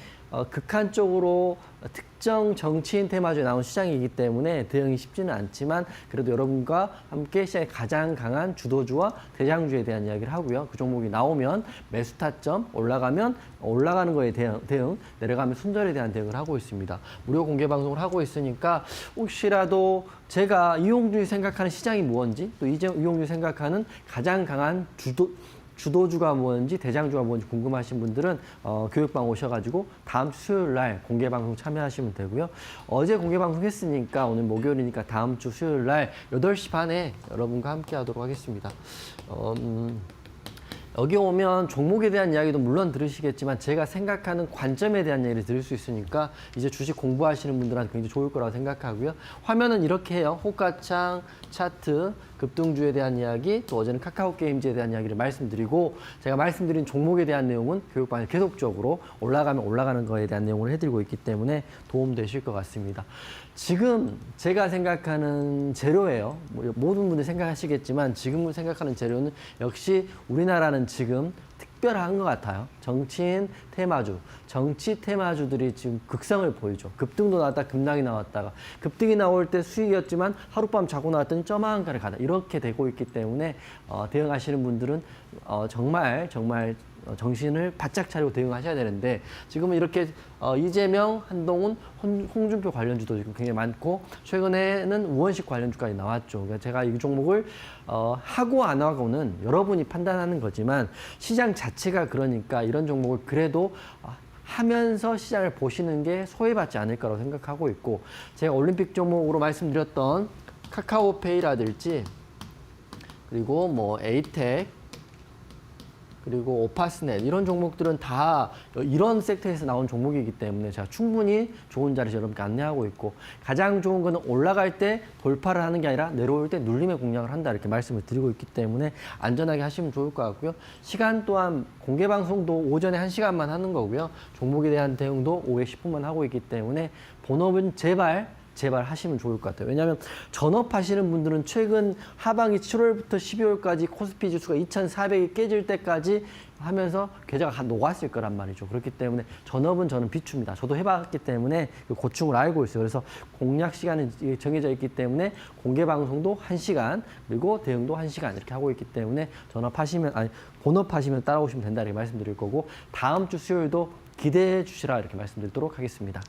Speaker 2: 극한적으로 특정 정치인 테마주에 나온 시장이기 때문에 대응이 쉽지는 않지만, 그래도 여러분과 함께 시장의 가장 강한 주도주와 대장주에 대한 이야기를 하고요. 그 종목이 나오면 매수 타점, 올라가면 올라가는 거에 대응, 내려가면 손절에 대한 대응을 하고 있습니다. 무료 공개 방송을 하고 있으니까 혹시라도 제가 이용준이 생각하는 시장이 뭔지, 또 이용준이 생각하는 가장 강한 주도주가 뭔지 대장주가 뭔지 궁금하신 분들은 교육방 오셔가지고 다음 주 수요일 날 공개 방송 참여하시면 되고요. 어제 공개 방송 했으니까 오늘 목요일이니까 다음 주 수요일 날 8시 반에 여러분과 함께 하도록 하겠습니다. 여기 오면 종목에 대한 이야기도 물론 들으시겠지만 제가 생각하는 관점에 대한 얘기를 들을 수 있으니까 이제 주식 공부하시는 분들한테 굉장히 좋을 거라고 생각하고요. 화면은 이렇게 해요. 호가창, 차트, 급등주에 대한 이야기, 또 어제는 카카오 게임즈에 대한 이야기를 말씀드리고, 제가 말씀드린 종목에 대한 내용은 교육방에 계속적으로 올라가면 올라가는 거에 대한 내용을 해드리고 있기 때문에 도움되실 것 같습니다. 지금 제가 생각하는 재료예요. 모든 분들이 생각하시겠지만 지금 생각하는 재료는 역시 우리나라는 지금 특별한 것 같아요. 정치인 테마주, 정치 테마주들이 지금 극성을 보이죠. 급등도 나왔다, 급락이 나왔다가, 급등이 나올 때 수익이었지만 하룻밤 자고 나왔더니 저만가를 가다, 이렇게 되고 있기 때문에 대응하시는 분들은 정말 정신을 바짝 차리고 대응하셔야 되는데, 지금은 이렇게 이재명, 한동훈, 홍준표 관련주도 지금 굉장히 많고, 최근에는 우원식 관련주까지 나왔죠. 그러니까 제가 이 종목을 하고 안 하고는 여러분이 판단하는 거지만, 시장 자체가 그러니까 이런 종목을 그래도 하면서 시장을 보시는 게 소외받지 않을 거라고 생각하고 있고, 제가 올림픽 종목으로 말씀드렸던 카카오페이라든지, 그리고 뭐 에이텍, 그리고 오파스넷, 이런 종목들은 다 이런 섹터에서 나온 종목이기 때문에 제가 충분히 좋은 자리에서 여러분께 안내하고 있고, 가장 좋은 거는 올라갈 때 돌파를 하는 게 아니라 내려올 때 눌림의 공략을 한다, 이렇게 말씀을 드리고 있기 때문에 안전하게 하시면 좋을 것 같고요. 시간 또한 공개 방송도 오전에 1시간만 하는 거고요. 종목에 대한 대응도 오후에 10분만 하고 있기 때문에 본업은 제발 하시면 좋을 것 같아요. 왜냐하면 전업하시는 분들은 최근 하반기 7월부터 12월까지 코스피 지수가 2,400이 깨질 때까지 하면서 계좌가 다 녹았을 거란 말이죠. 그렇기 때문에 전업은 저는 비춥니다. 저도 해봤기 때문에 그 고충을 알고 있어요. 그래서 공략 시간은 정해져 있기 때문에 공개 방송도 1시간, 그리고 대응도 1시간 이렇게 하고 있기 때문에 본업하시면 따라오시면 된다, 이렇게 말씀드릴 거고, 다음 주 수요일도 기대해 주시라, 이렇게 말씀드리도록 하겠습니다.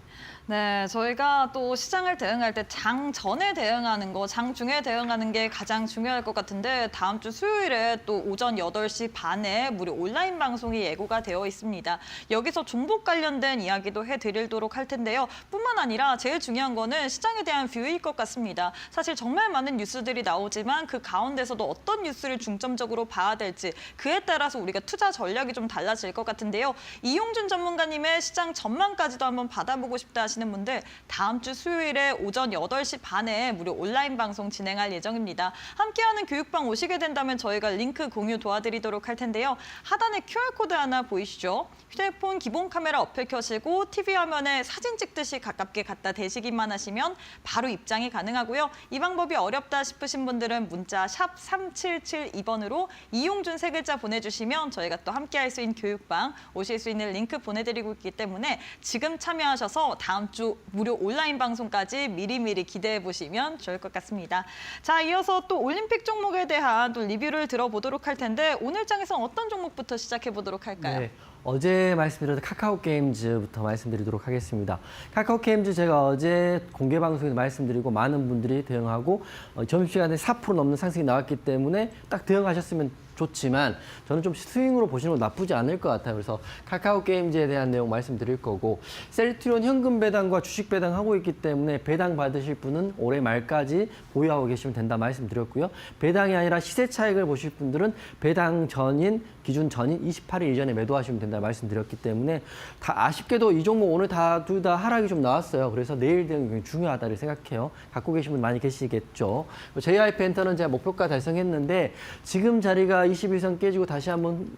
Speaker 1: 네, 저희가 또 시장을 대응할 때 장 전에 대응하는 거, 장 중에 대응하는 게 가장 중요할 것 같은데, 다음 주 수요일에 또 오전 8시 반에 무료 온라인 방송이 예고가 되어 있습니다. 여기서 종목 관련된 이야기도 해드리도록 할 텐데요. 뿐만 아니라 제일 중요한 거는 시장에 대한 뷰일 것 같습니다. 사실 정말 많은 뉴스들이 나오지만 그 가운데서도 어떤 뉴스를 중점적으로 봐야 될지, 그에 따라서 우리가 투자 전략이 좀 달라질 것 같은데요. 이용준 전문가님의 시장 전망까지도 한번 받아보고 싶다 하시는 분들, 다음 주 수요일에 오전 8시 반에 무료 온라인 방송 진행할 예정입니다. 함께하는 교육방 오시게 된다면 저희가 링크 공유 도와드리도록 할 텐데요. 하단에 QR코드 하나 보이시죠? 휴대폰 기본 카메라 어플 켜시고 TV 화면에 사진 찍듯이 가깝게 갖다 대시기만 하시면 바로 입장이 가능하고요. 이 방법이 어렵다 싶으신 분들은 문자 샵 3772번으로 이용준 3글자 보내주시면 저희가 또 함께할 수 있는 교육방 오실 수 있는 링크 보내드리고 있기 때문에 지금 참여하셔서 다음 주 무료 온라인 방송까지 미리미리 기대해 보시면 좋을 것 같습니다. 자, 이어서 또 올림픽 종목에 대한 또 리뷰를 들어보도록 할 텐데, 오늘 장에서 어떤 종목부터 시작해 보도록 할까요?
Speaker 2: 네. 어제 말씀드렸던 카카오 게임즈부터 말씀드리도록 하겠습니다. 카카오 게임즈 제가 어제 공개 방송에서 말씀드리고 많은 분들이 대응하고 점심시간에 4% 넘는 상승이 나왔기 때문에 딱 대응하셨으면 좋지만 저는 좀 스윙으로 보시는 건 나쁘지 않을 것 같아요. 그래서 카카오 게임즈에 대한 내용 말씀드릴 거고, 셀트리온 현금 배당과 주식 배당하고 있기 때문에 배당 받으실 분은 올해 말까지 보유하고 계시면 된다 말씀드렸고요. 배당이 아니라 시세 차익을 보실 분들은 배당 전인, 기준 전인 28일 이전에 매도하시면 된다 말씀드렸기 때문에, 다 아쉽게도 이 종목 오늘 둘 다 하락이 좀 나왔어요. 그래서 내일 대응이 굉장히 중요하다고 생각해요. 갖고 계신 분 많이 계시겠죠. JYP 엔터는 제가 목표가 달성했는데 지금 자리가 21선 깨지고 다시 한번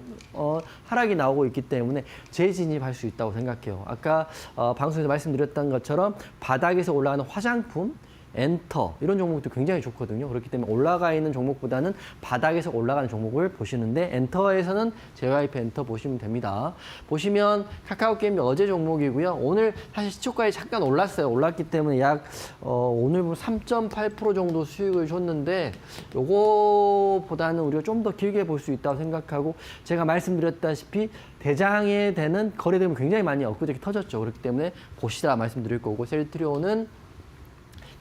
Speaker 2: 하락이 나오고 있기 때문에 재진입할 수 있다고 생각해요. 아까 방송에서 말씀드렸던 것처럼 바닥에서 올라가는 화장품, 엔터 이런 종목도 굉장히 좋거든요. 그렇기 때문에 올라가 있는 종목보다는 바닥에서 올라가는 종목을 보시는데, 엔터에서는 JYP 엔터 보시면 됩니다. 보시면 카카오 게임즈 어제 종목이고요. 오늘 사실 시초가에 잠깐 올랐어요. 올랐기 때문에 약 오늘 3.8% 정도 수익을 줬는데, 요거보다는 우리가 좀 더 길게 볼 수 있다고 생각하고, 제가 말씀드렸다시피 대장에 되는 거래대금이 굉장히 많이 엊그저께 터졌죠. 그렇기 때문에 보시라 말씀드릴 거고, 셀트리온은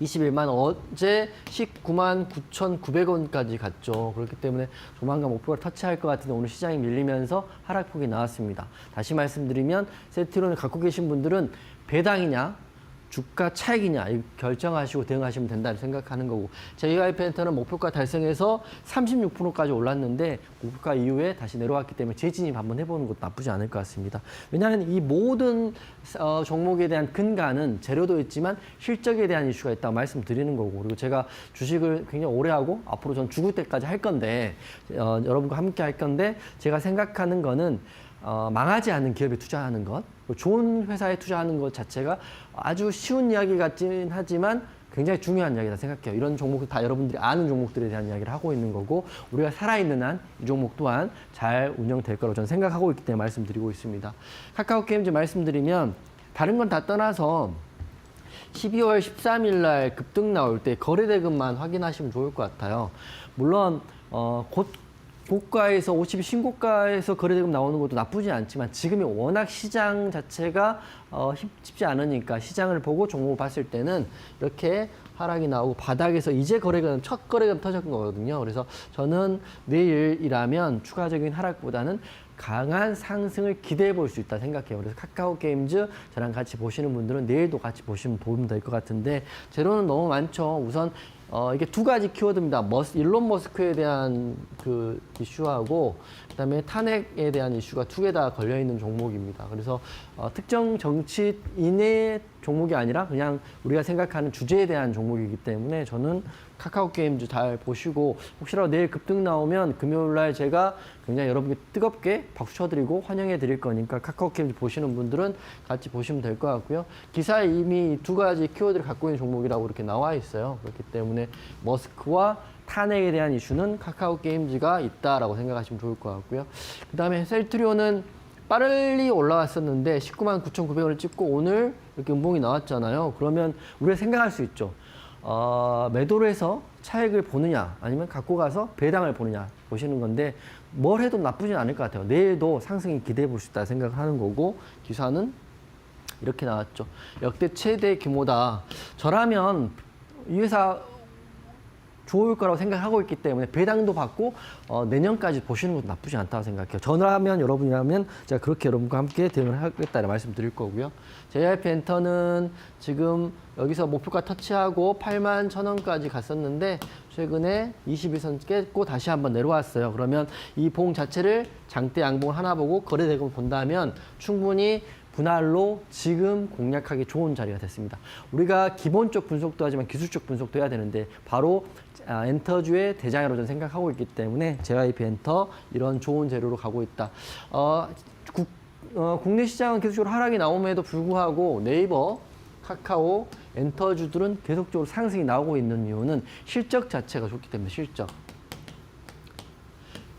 Speaker 2: 21만 어제 19만 9,900원까지 갔죠. 그렇기 때문에 조만간 목표를 터치할 것 같은데 오늘 시장이 밀리면서 하락폭이 나왔습니다. 다시 말씀드리면 셀트리온을 갖고 계신 분들은 배당이냐 주가 차익이냐 결정하시고 대응하시면 된다고 생각하는 거고, JYP 엔터는 목표가 달성해서 36%까지 올랐는데 목표가 이후에 다시 내려왔기 때문에 재진입 한번 해보는 것도 나쁘지 않을 것 같습니다. 왜냐하면 이 모든 종목에 대한 근간은 재료도 있지만 실적에 대한 이슈가 있다고 말씀드리는 거고, 그리고 제가 주식을 굉장히 오래 하고 앞으로 전 죽을 때까지 할 건데 여러분과 함께 할 건데, 제가 생각하는 거는 망하지 않는 기업에 투자하는 것, 좋은 회사에 투자하는 것 자체가 아주 쉬운 이야기 같긴 하지만 굉장히 중요한 이야기다 생각해요. 이런 종목들 다 여러분들이 아는 종목들에 대한 이야기를 하고 있는 거고, 우리가 살아있는 한 이 종목 또한 잘 운영될 거라고 저는 생각하고 있기 때문에 말씀드리고 있습니다. 카카오 게임즈 말씀드리면 다른 건 다 떠나서 12월 13일 날 급등 나올 때 거래대금만 확인하시면 좋을 것 같아요. 물론 고가에서 50이 신고가에서 거래대금 나오는 것도 나쁘지 않지만, 지금이 워낙 시장 자체가 쉽지 않으니까 시장을 보고 종목을 봤을 때는 이렇게 하락이 나오고 바닥에서 이제 첫 거래금 터졌던 거거든요. 그래서 저는 내일이라면 추가적인 하락보다는 강한 상승을 기대해 볼 수 있다 생각해요. 그래서 카카오 게임즈 저랑 같이 보시는 분들은 내일도 같이 보시면 도움 될 것 같은데, 재료는 너무 많죠. 우선 이게 두 가지 키워드입니다. 일론 머스크에 대한 그 이슈하고 그다음에 탄핵에 대한 이슈가 두 개 다 걸려 있는 종목입니다. 그래서 특정 정치인의 종목이 아니라 그냥 우리가 생각하는 주제에 대한 종목이기 때문에 저는 카카오 게임즈 잘 보시고, 혹시라도 내일 급등 나오면 금요일 날 제가 굉장히 여러분께 뜨겁게 박수 쳐드리고 환영해 드릴 거니까 카카오 게임즈 보시는 분들은 같이 보시면 될 것 같고요. 기사에 이미 두 가지 키워드를 갖고 있는 종목이라고 이렇게 나와 있어요. 그렇기 때문에 머스크와 탄핵에 대한 이슈는 카카오 게임즈가 있다라고 생각하시면 좋을 것 같고요. 그 다음에 셀트리온은 빨리 올라왔었는데 19만 9,900원을 찍고 오늘 이렇게 음봉이 나왔잖아요. 그러면 우리가 생각할 수 있죠. 매도를 해서 차익을 보느냐 아니면 갖고 가서 배당을 보느냐 보시는 건데, 뭘 해도 나쁘진 않을 것 같아요. 내일도 상승이 기대해 볼 수 있다 생각하는 거고, 기사는 이렇게 나왔죠. 역대 최대 규모다. 저라면 이 회사 좋을 거라고 생각하고 있기 때문에 배당도 받고 내년까지 보시는 것도 나쁘지 않다고 생각해요. 저라면, 여러분이라면 제가 그렇게 여러분과 함께 대응을 하겠다는 말씀드릴 거고요. JYP 엔터는 지금 여기서 목표가 터치하고 8만 1,000원까지 갔었는데 최근에 21선 깼고 다시 한번 내려왔어요. 그러면 이 봉 자체를 장대 양봉을 하나 보고 거래대금을 본다면 충분히 분할로 지금 공략하기 좋은 자리가 됐습니다. 우리가 기본적 분석도 하지만 기술적 분석도 해야 되는데, 바로 엔터주의 대장이라고 저는 생각하고 있기 때문에 JYP 엔터 이런 좋은 재료로 가고 있다. 국내 시장은 계속적으로 하락이 나옴에도 불구하고 네이버, 카카오, 엔터주들은 계속적으로 상승이 나오고 있는 이유는 실적 자체가 좋기 때문에, 실적.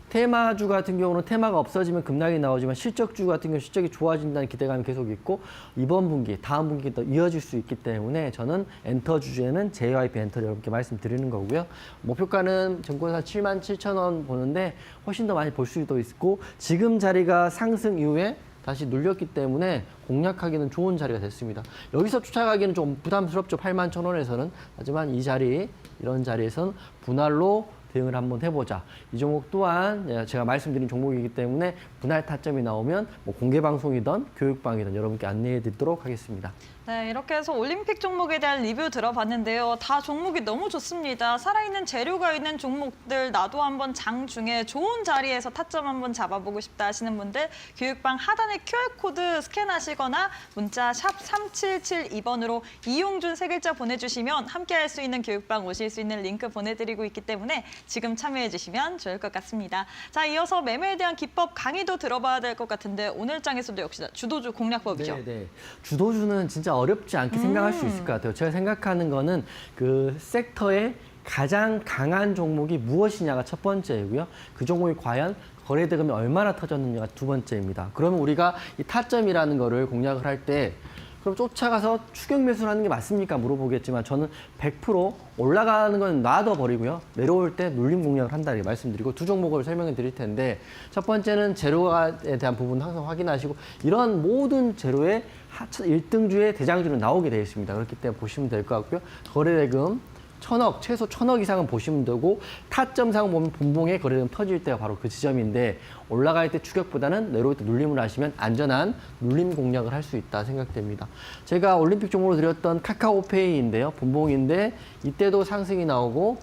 Speaker 2: 테마주 같은 경우는 테마가 없어지면 급락이 나오지만, 실적주 같은 경우는 실적이 좋아진다는 기대감이 계속 있고 이번 분기, 다음 분기 또 이어질 수 있기 때문에 저는 엔터 주제는 JYP 엔터를 여러분께 말씀드리는 거고요. 목표가는 증권사 77,000원 보는데 훨씬 더 많이 볼 수도 있고, 지금 자리가 상승 이후에 다시 눌렸기 때문에 공략하기는 좋은 자리가 됐습니다. 여기서 쫓아가기는 좀 부담스럽죠. 81,000원에서는. 하지만 이 자리, 이런 자리에서는 분할로 대응을 한번 해보자. 이 종목 또한 제가 말씀드린 종목이기 때문에 분할 타점이 나오면 뭐 공개 방송이든 교육방이든 여러분께 안내해 드리도록 하겠습니다.
Speaker 1: 네, 이렇게 해서 올림픽 종목에 대한 리뷰 들어봤는데요. 다 종목이 너무 좋습니다. 살아있는 재료가 있는 종목들 나도 한번 장중에 좋은 자리에서 타점 한번 잡아보고 싶다 하시는 분들 교육방 하단에 QR코드 스캔하시거나 문자 샵 3772번으로 이용준 세 글자 보내주시면 함께할 수 있는 교육방 오실 수 있는 링크 보내드리고 있기 때문에 지금 참여해 주시면 좋을 것 같습니다. 자, 이어서 매매에 대한 기법 강의도 들어봐야 될 것 같은데 오늘 장에서도 역시나 주도주 공략법이죠.
Speaker 2: 네. 주도주는 진짜 어렵지 않게 생각할 수 있을 것 같아요. 제가 생각하는 거는 그 섹터의 가장 강한 종목이 무엇이냐가 첫 번째이고요. 그 종목이 과연 거래 대금이 얼마나 터졌느냐가 두 번째입니다. 그러면 우리가 이 타점이라는 거를 공략을 할 때 그럼 쫓아가서 추격 매수를 하는 게 맞습니까? 물어보겠지만 저는 100% 올라가는 건 놔둬버리고요. 내려올 때 눌림 공략을 한다 이렇게 말씀드리고 두 종목을 설명해 드릴 텐데 첫 번째는 재료에 대한 부분 항상 확인하시고 이런 모든 재료의 1등주의 대장주는 나오게 되어 있습니다. 그렇기 때문에 보시면 될 것 같고요. 거래대금 1,000억, 최소 1,000억 이상은 보시면 되고 타점상 보면 분봉에 거래대금 터질 때가 바로 그 지점인데 올라갈 때 추격보다는 내려올 때 눌림을 하시면 안전한 눌림 공략을 할 수 있다 생각됩니다. 제가 올림픽 종목으로 드렸던 카카오페이인데요. 분봉인데 이때도 상승이 나오고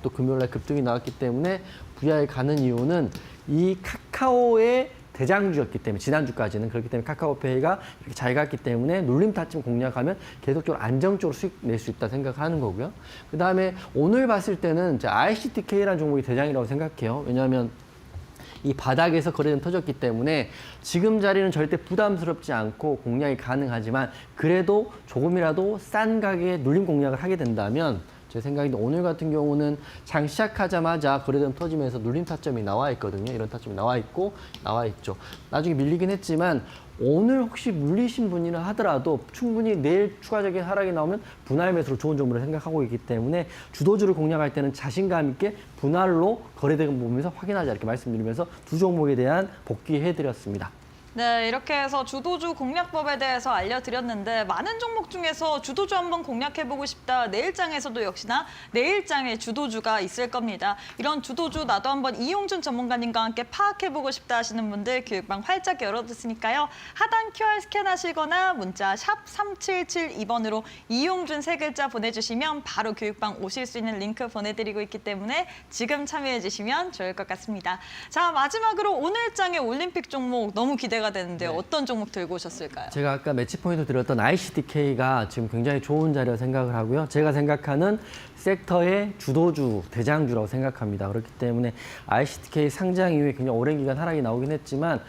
Speaker 2: 또 금요일날 급등이 나왔기 때문에 VI 가는 이유는 이 카카오의 대장주였기 때문에 지난주까지는 그렇기 때문에 카카오페이가 이렇게 잘 갔기 때문에 눌림 타점 공략하면 계속적으로 안정적으로 수익 낼 수 있다 생각하는 거고요. 그 다음에 오늘 봤을 때는 ICTK라는 종목이 대장이라고 생각해요. 왜냐하면 이 바닥에서 거래는 터졌기 때문에 지금 자리는 절대 부담스럽지 않고 공략이 가능하지만 그래도 조금이라도 싼 가격에 눌림 공략을 하게 된다면 제 생각인데 오늘 같은 경우는 장 시작하자마자 거래대금 터지면서 눌림 타점이 나와 있거든요. 이런 타점이 나와 있죠. 나중에 밀리긴 했지만 오늘 혹시 물리신 분이라 하더라도 충분히 내일 추가적인 하락이 나오면 분할 매수로 좋은 종목을 생각하고 있기 때문에 주도주를 공략할 때는 자신감 있게 분할로 거래대금 보면서 확인하자 이렇게 말씀드리면서 두 종목에 대한 복귀해드렸습니다.
Speaker 1: 네, 이렇게 해서 주도주 공략법에 대해서 알려드렸는데 많은 종목 중에서 주도주 한번 공략해보고 싶다. 내일장에서도 역시나 내일장에 주도주가 있을 겁니다. 이런 주도주 나도 한번 이용준 전문가님과 함께 파악해보고 싶다 하시는 분들 교육방 활짝 열어뒀으니까요. 하단 QR 스캔하시거나 문자 샵 3772번으로 이용준 세 글자 보내주시면 바로 교육방 오실 수 있는 링크 보내드리고 있기 때문에 지금 참여해주시면 좋을 것 같습니다. 자, 마지막으로 오늘장의 올림픽 종목 너무 기대가 되는데요.
Speaker 2: 네.
Speaker 1: 어떤 종목 들고 오셨을까요?
Speaker 2: 제가 아까 매치 포인트 드렸던 ICTK가 지금 굉장히 좋은 자리라고 생각을 하고요. 제가 생각하는 섹터의 주도주, 대장주라고 생각합니다. 그렇기 때문에 ICTK 상장 이후에 굉장히 오랜 기간 하락이 나오긴 했지만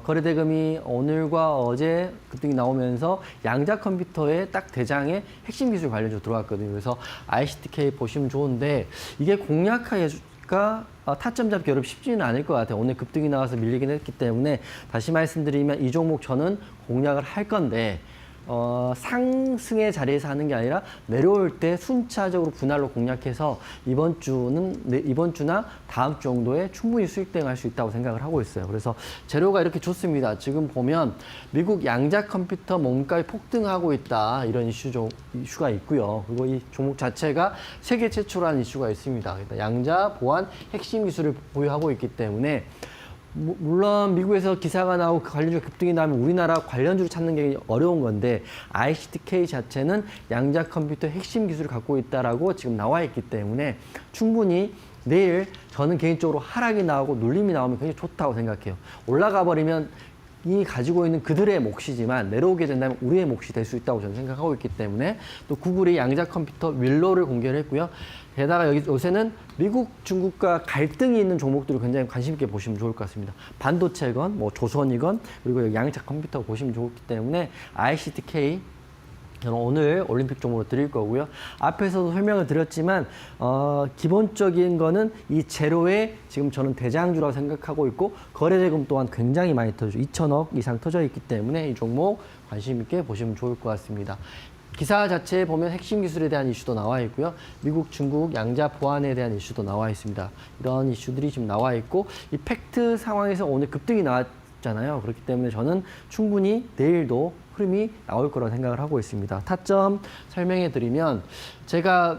Speaker 2: 거래대금이 오늘과 어제 급등이 나오면서 양자 컴퓨터의 딱 대장에 핵심 기술 관련주로 들어왔거든요. 그래서 ICTK 보시면 좋은데 이게 공략하기가 타점 잡기 어렵 쉽지는 않을 것 같아요. 오늘 급등이 나와서 밀리긴 했기 때문에 다시 말씀드리면 이 종목 저는 공략을 할 건데 상승의 자리에서 하는 게 아니라 내려올 때 순차적으로 분할로 공략해서 이번 주나 다음 주 정도에 충분히 수익 대응할 수 있다고 생각을 하고 있어요. 그래서 재료가 이렇게 좋습니다. 지금 보면 미국 양자 컴퓨터 몸값이 폭등하고 있다 이런 이슈가 있고요. 그리고 이 종목 자체가 세계 최초라는 이슈가 있습니다. 양자 보안 핵심 기술을 보유하고 있기 때문에 물론 미국에서 기사가 나오고 관련주 급등이 나면 우리나라 관련주를 찾는 게 어려운 건데 ICTK 자체는 양자 컴퓨터 핵심 기술을 갖고 있다라고 지금 나와 있기 때문에 충분히 내일 저는 개인적으로 하락이 나오고 눌림이 나오면 굉장히 좋다고 생각해요. 올라가 버리면 이 가지고 있는 그들의 몫이지만 내려오게 된다면 우리의 몫이 될 수 있다고 저는 생각하고 있기 때문에 또 구글이 양자 컴퓨터 윌로를 공개를 했고요. 게다가 요새는 미국, 중국과 갈등이 있는 종목들을 굉장히 관심 있게 보시면 좋을 것 같습니다. 반도체건, 뭐 조선이건, 그리고 여기 양자 컴퓨터 보시면 좋기 때문에 ICTK 저는 오늘 올림픽 종목으로 드릴 거고요. 앞에서도 설명을 드렸지만 기본적인 거는 이 재료에 지금 저는 대장주라고 생각하고 있고 거래대금 또한 굉장히 많이 터져 2,000억 이상 터져 있기 때문에 이 종목 관심 있게 보시면 좋을 것 같습니다. 기사 자체에 보면 핵심 기술에 대한 이슈도 나와 있고요. 미국, 중국 양자 보안에 대한 이슈도 나와 있습니다. 이런 이슈들이 지금 나와 있고 이 팩트 상황에서 오늘 급등이 나왔잖아요. 그렇기 때문에 저는 충분히 내일도 흐름이 나올 거라고 생각을 하고 있습니다. 타점 설명해 드리면 제가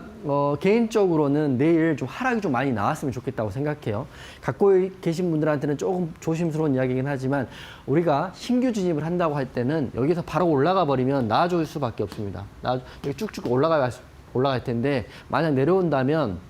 Speaker 2: 개인적으로는 내일 좀 하락이 좀 많이 나왔으면 좋겠다고 생각해요. 갖고 계신 분들한테는 조금 조심스러운 이야기이긴 하지만 우리가 신규 진입을 한다고 할 때는 여기서 바로 올라가 버리면 나아질 수밖에 없습니다. 여기 쭉쭉 올라갈 텐데 만약 내려온다면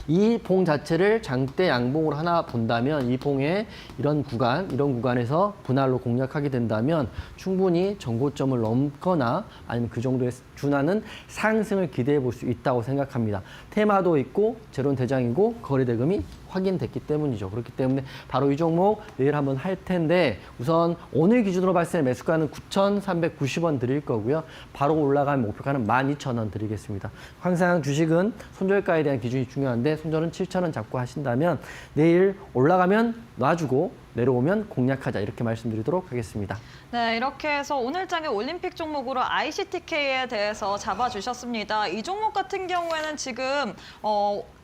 Speaker 2: 이 봉 자체를 장대 양봉으로 하나 본다면 이 봉의 이런 구간에서 분할로 공략하게 된다면 충분히 정고점을 넘거나 아니면 그 정도에 준하는 상승을 기대해 볼 수 있다고 생각합니다. 테마도 있고 제로는 대장이고 거래대금이 확인됐기 때문이죠. 그렇기 때문에 바로 이 종목 내일 한번 할 텐데 우선 오늘 기준으로 봤을 때 매수가는 9,390원 드릴 거고요. 바로 올라가면 목표가는 12,000원 드리겠습니다. 항상 주식은 손절가에 대한 기준이 중요한데 손절은 7,000원 잡고 하신다면 내일 올라가면 놔주고 내려오면 공략하자 이렇게 말씀드리도록 하겠습니다.
Speaker 1: 네, 이렇게 해서 오늘장의 올림픽 종목으로 ICTK에 대해서 잡아주셨습니다. 이 종목 같은 경우에는 지금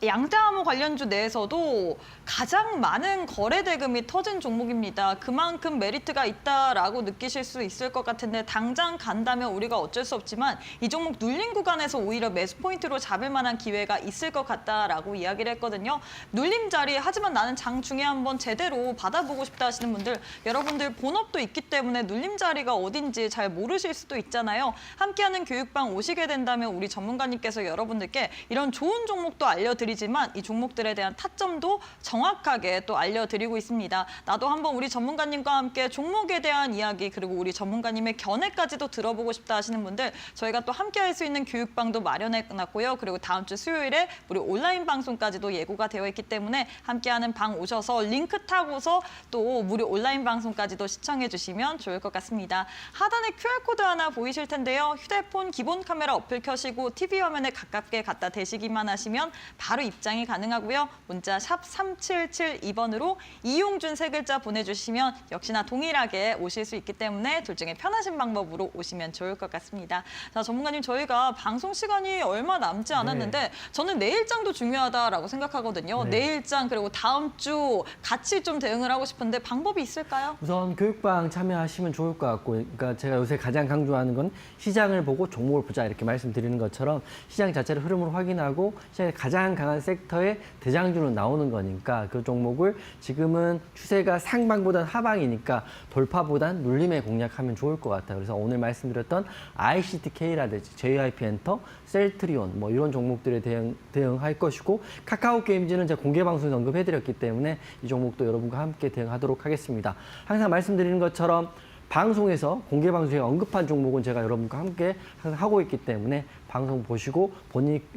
Speaker 1: 양자암호 관련주 내에서도 가장 많은 거래 대금이 터진 종목입니다. 그만큼 메리트가 있다라고 느끼실 수 있을 것 같은데 당장 간다면 우리가 어쩔 수 없지만 이 종목 눌림 구간에서 오히려 매수 포인트로 잡을 만한 기회가 있을 것 같다라고 이야기를 했거든요. 눌림 자리 하지만 나는 장 중에 한번 제대로 받아보고 싶다 하시는 분들 여러분들 본업도 있기 때문에 눌림 자리가 어딘지 잘 모르실 수도 있잖아요. 함께하는 교육방 오시게 된다면 우리 전문가님께서 여러분들께 이런 좋은 종목도 알려드리지만 이 종목들에 대한 타점도 정확하게 또 알려드리고 있습니다. 나도 한번 우리 전문가님과 함께 종목에 대한 이야기 그리고 우리 전문가님의 견해까지도 들어보고 싶다 하시는 분들 저희가 또 함께할 수 있는 교육방도 마련해놨고요. 그리고 다음 주 수요일에 우리 온라인 방송까지도 예고가 되어 있기 때문에 함께하는 방 오셔서 링크 타고서 또 무료 온라인 방송까지도 시청해 주시면 좋을 것 같습니다. 하단에 QR코드 하나 보이실 텐데요. 휴대폰 기본 카메라 어플 켜시고 TV 화면에 가깝게 갖다 대시기만 하시면 바로 입장이 가능하고요. 문자 샵 3772번으로 이용준 세 글자 보내주시면 역시나 동일하게 오실 수 있기 때문에 둘 중에 편하신 방법으로 오시면 좋을 것 같습니다. 자, 전문가님 저희가 방송 시간이 얼마 남지 않았는데 저는 내일장도 중요하다라고 생각하거든요. 내일장 그리고 다음 주 같이 좀 대응을 하고 싶은데 방법이 있을까요?
Speaker 2: 우선 교육방 참여하시면 좋을 것 같고 그러니까 제가 요새 가장 강조하는 건 시장을 보고 종목을 보자 이렇게 말씀드리는 것처럼 시장 자체를 흐름을 확인하고 시장의 가장 강한 섹터의 대장주는 나오는 거니까 그 종목을 지금은 추세가 상방보단 하방이니까 돌파보단 눌림에 공략하면 좋을 것 같아요. 그래서 오늘 말씀드렸던 ICTK라든지 JYP 엔터, 셀트리온 뭐 이런 종목들에 대응할 것이고 카카오 게임즈는 제가 공개 방송에서 언급해드렸기 때문에 이 종목도 여러분과 함께 대응하도록 하겠습니다. 항상 말씀드리는 것처럼 방송에서 공개 방송에 언급한 종목은 제가 여러분과 함께 항상 하고 있기 때문에 방송 보시고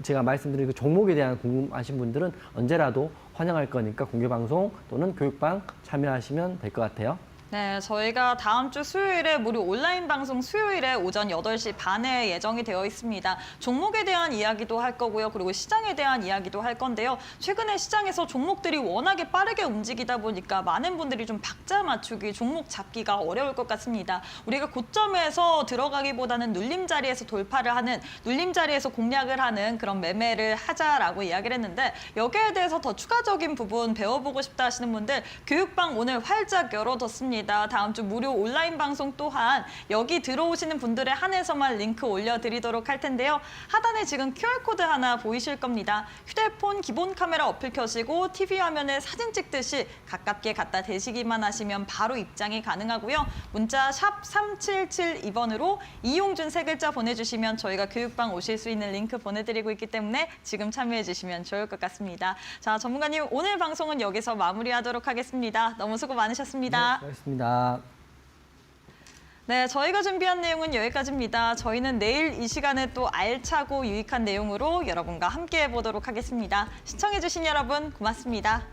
Speaker 2: 제가 말씀드린 그 종목에 대한 궁금하신 분들은 언제라도 환영할 거니까 공개 방송 또는 교육방 참여하시면 될 것 같아요.
Speaker 1: 네, 저희가 다음 주 수요일에 무료 온라인 방송 수요일에 오전 8시 반에 예정이 되어 있습니다. 종목에 대한 이야기도 할 거고요. 그리고 시장에 대한 이야기도 할 건데요. 최근에 시장에서 종목들이 워낙에 빠르게 움직이다 보니까 많은 분들이 좀 박자 맞추기, 종목 잡기가 어려울 것 같습니다. 우리가 고점에서 들어가기보다는 눌림 자리에서 돌파를 하는, 눌림 자리에서 공략을 하는 그런 매매를 하자라고 이야기를 했는데 여기에 대해서 더 추가적인 부분 배워보고 싶다 하시는 분들 교육방 오늘 활짝 열어뒀습니다. 다음 주 무료 온라인 방송 또한 여기 들어오시는 분들에 한해서만 링크 올려드리도록 할 텐데요. 하단에 지금 QR코드 하나 보이실 겁니다. 휴대폰 기본 카메라 어플 켜시고 TV 화면에 사진 찍듯이 가깝게 갖다 대시기만 하시면 바로 입장이 가능하고요. 문자 샵 3772번으로 이용준 세 글자 보내주시면 저희가 교육방 오실 수 있는 링크 보내드리고 있기 때문에 지금 참여해 주시면 좋을 것 같습니다. 자, 전문가님 오늘 방송은 여기서 마무리하도록 하겠습니다. 너무 수고 많으셨습니다.
Speaker 2: 고맙습니다.
Speaker 1: 네, 저희가 준비한 내용은 여기까지입니다. 저희는 내일 이 시간에 또 알차고 유익한 내용으로 여러분과 함께 해보도록 하겠습니다. 시청해주신 여러분 고맙습니다.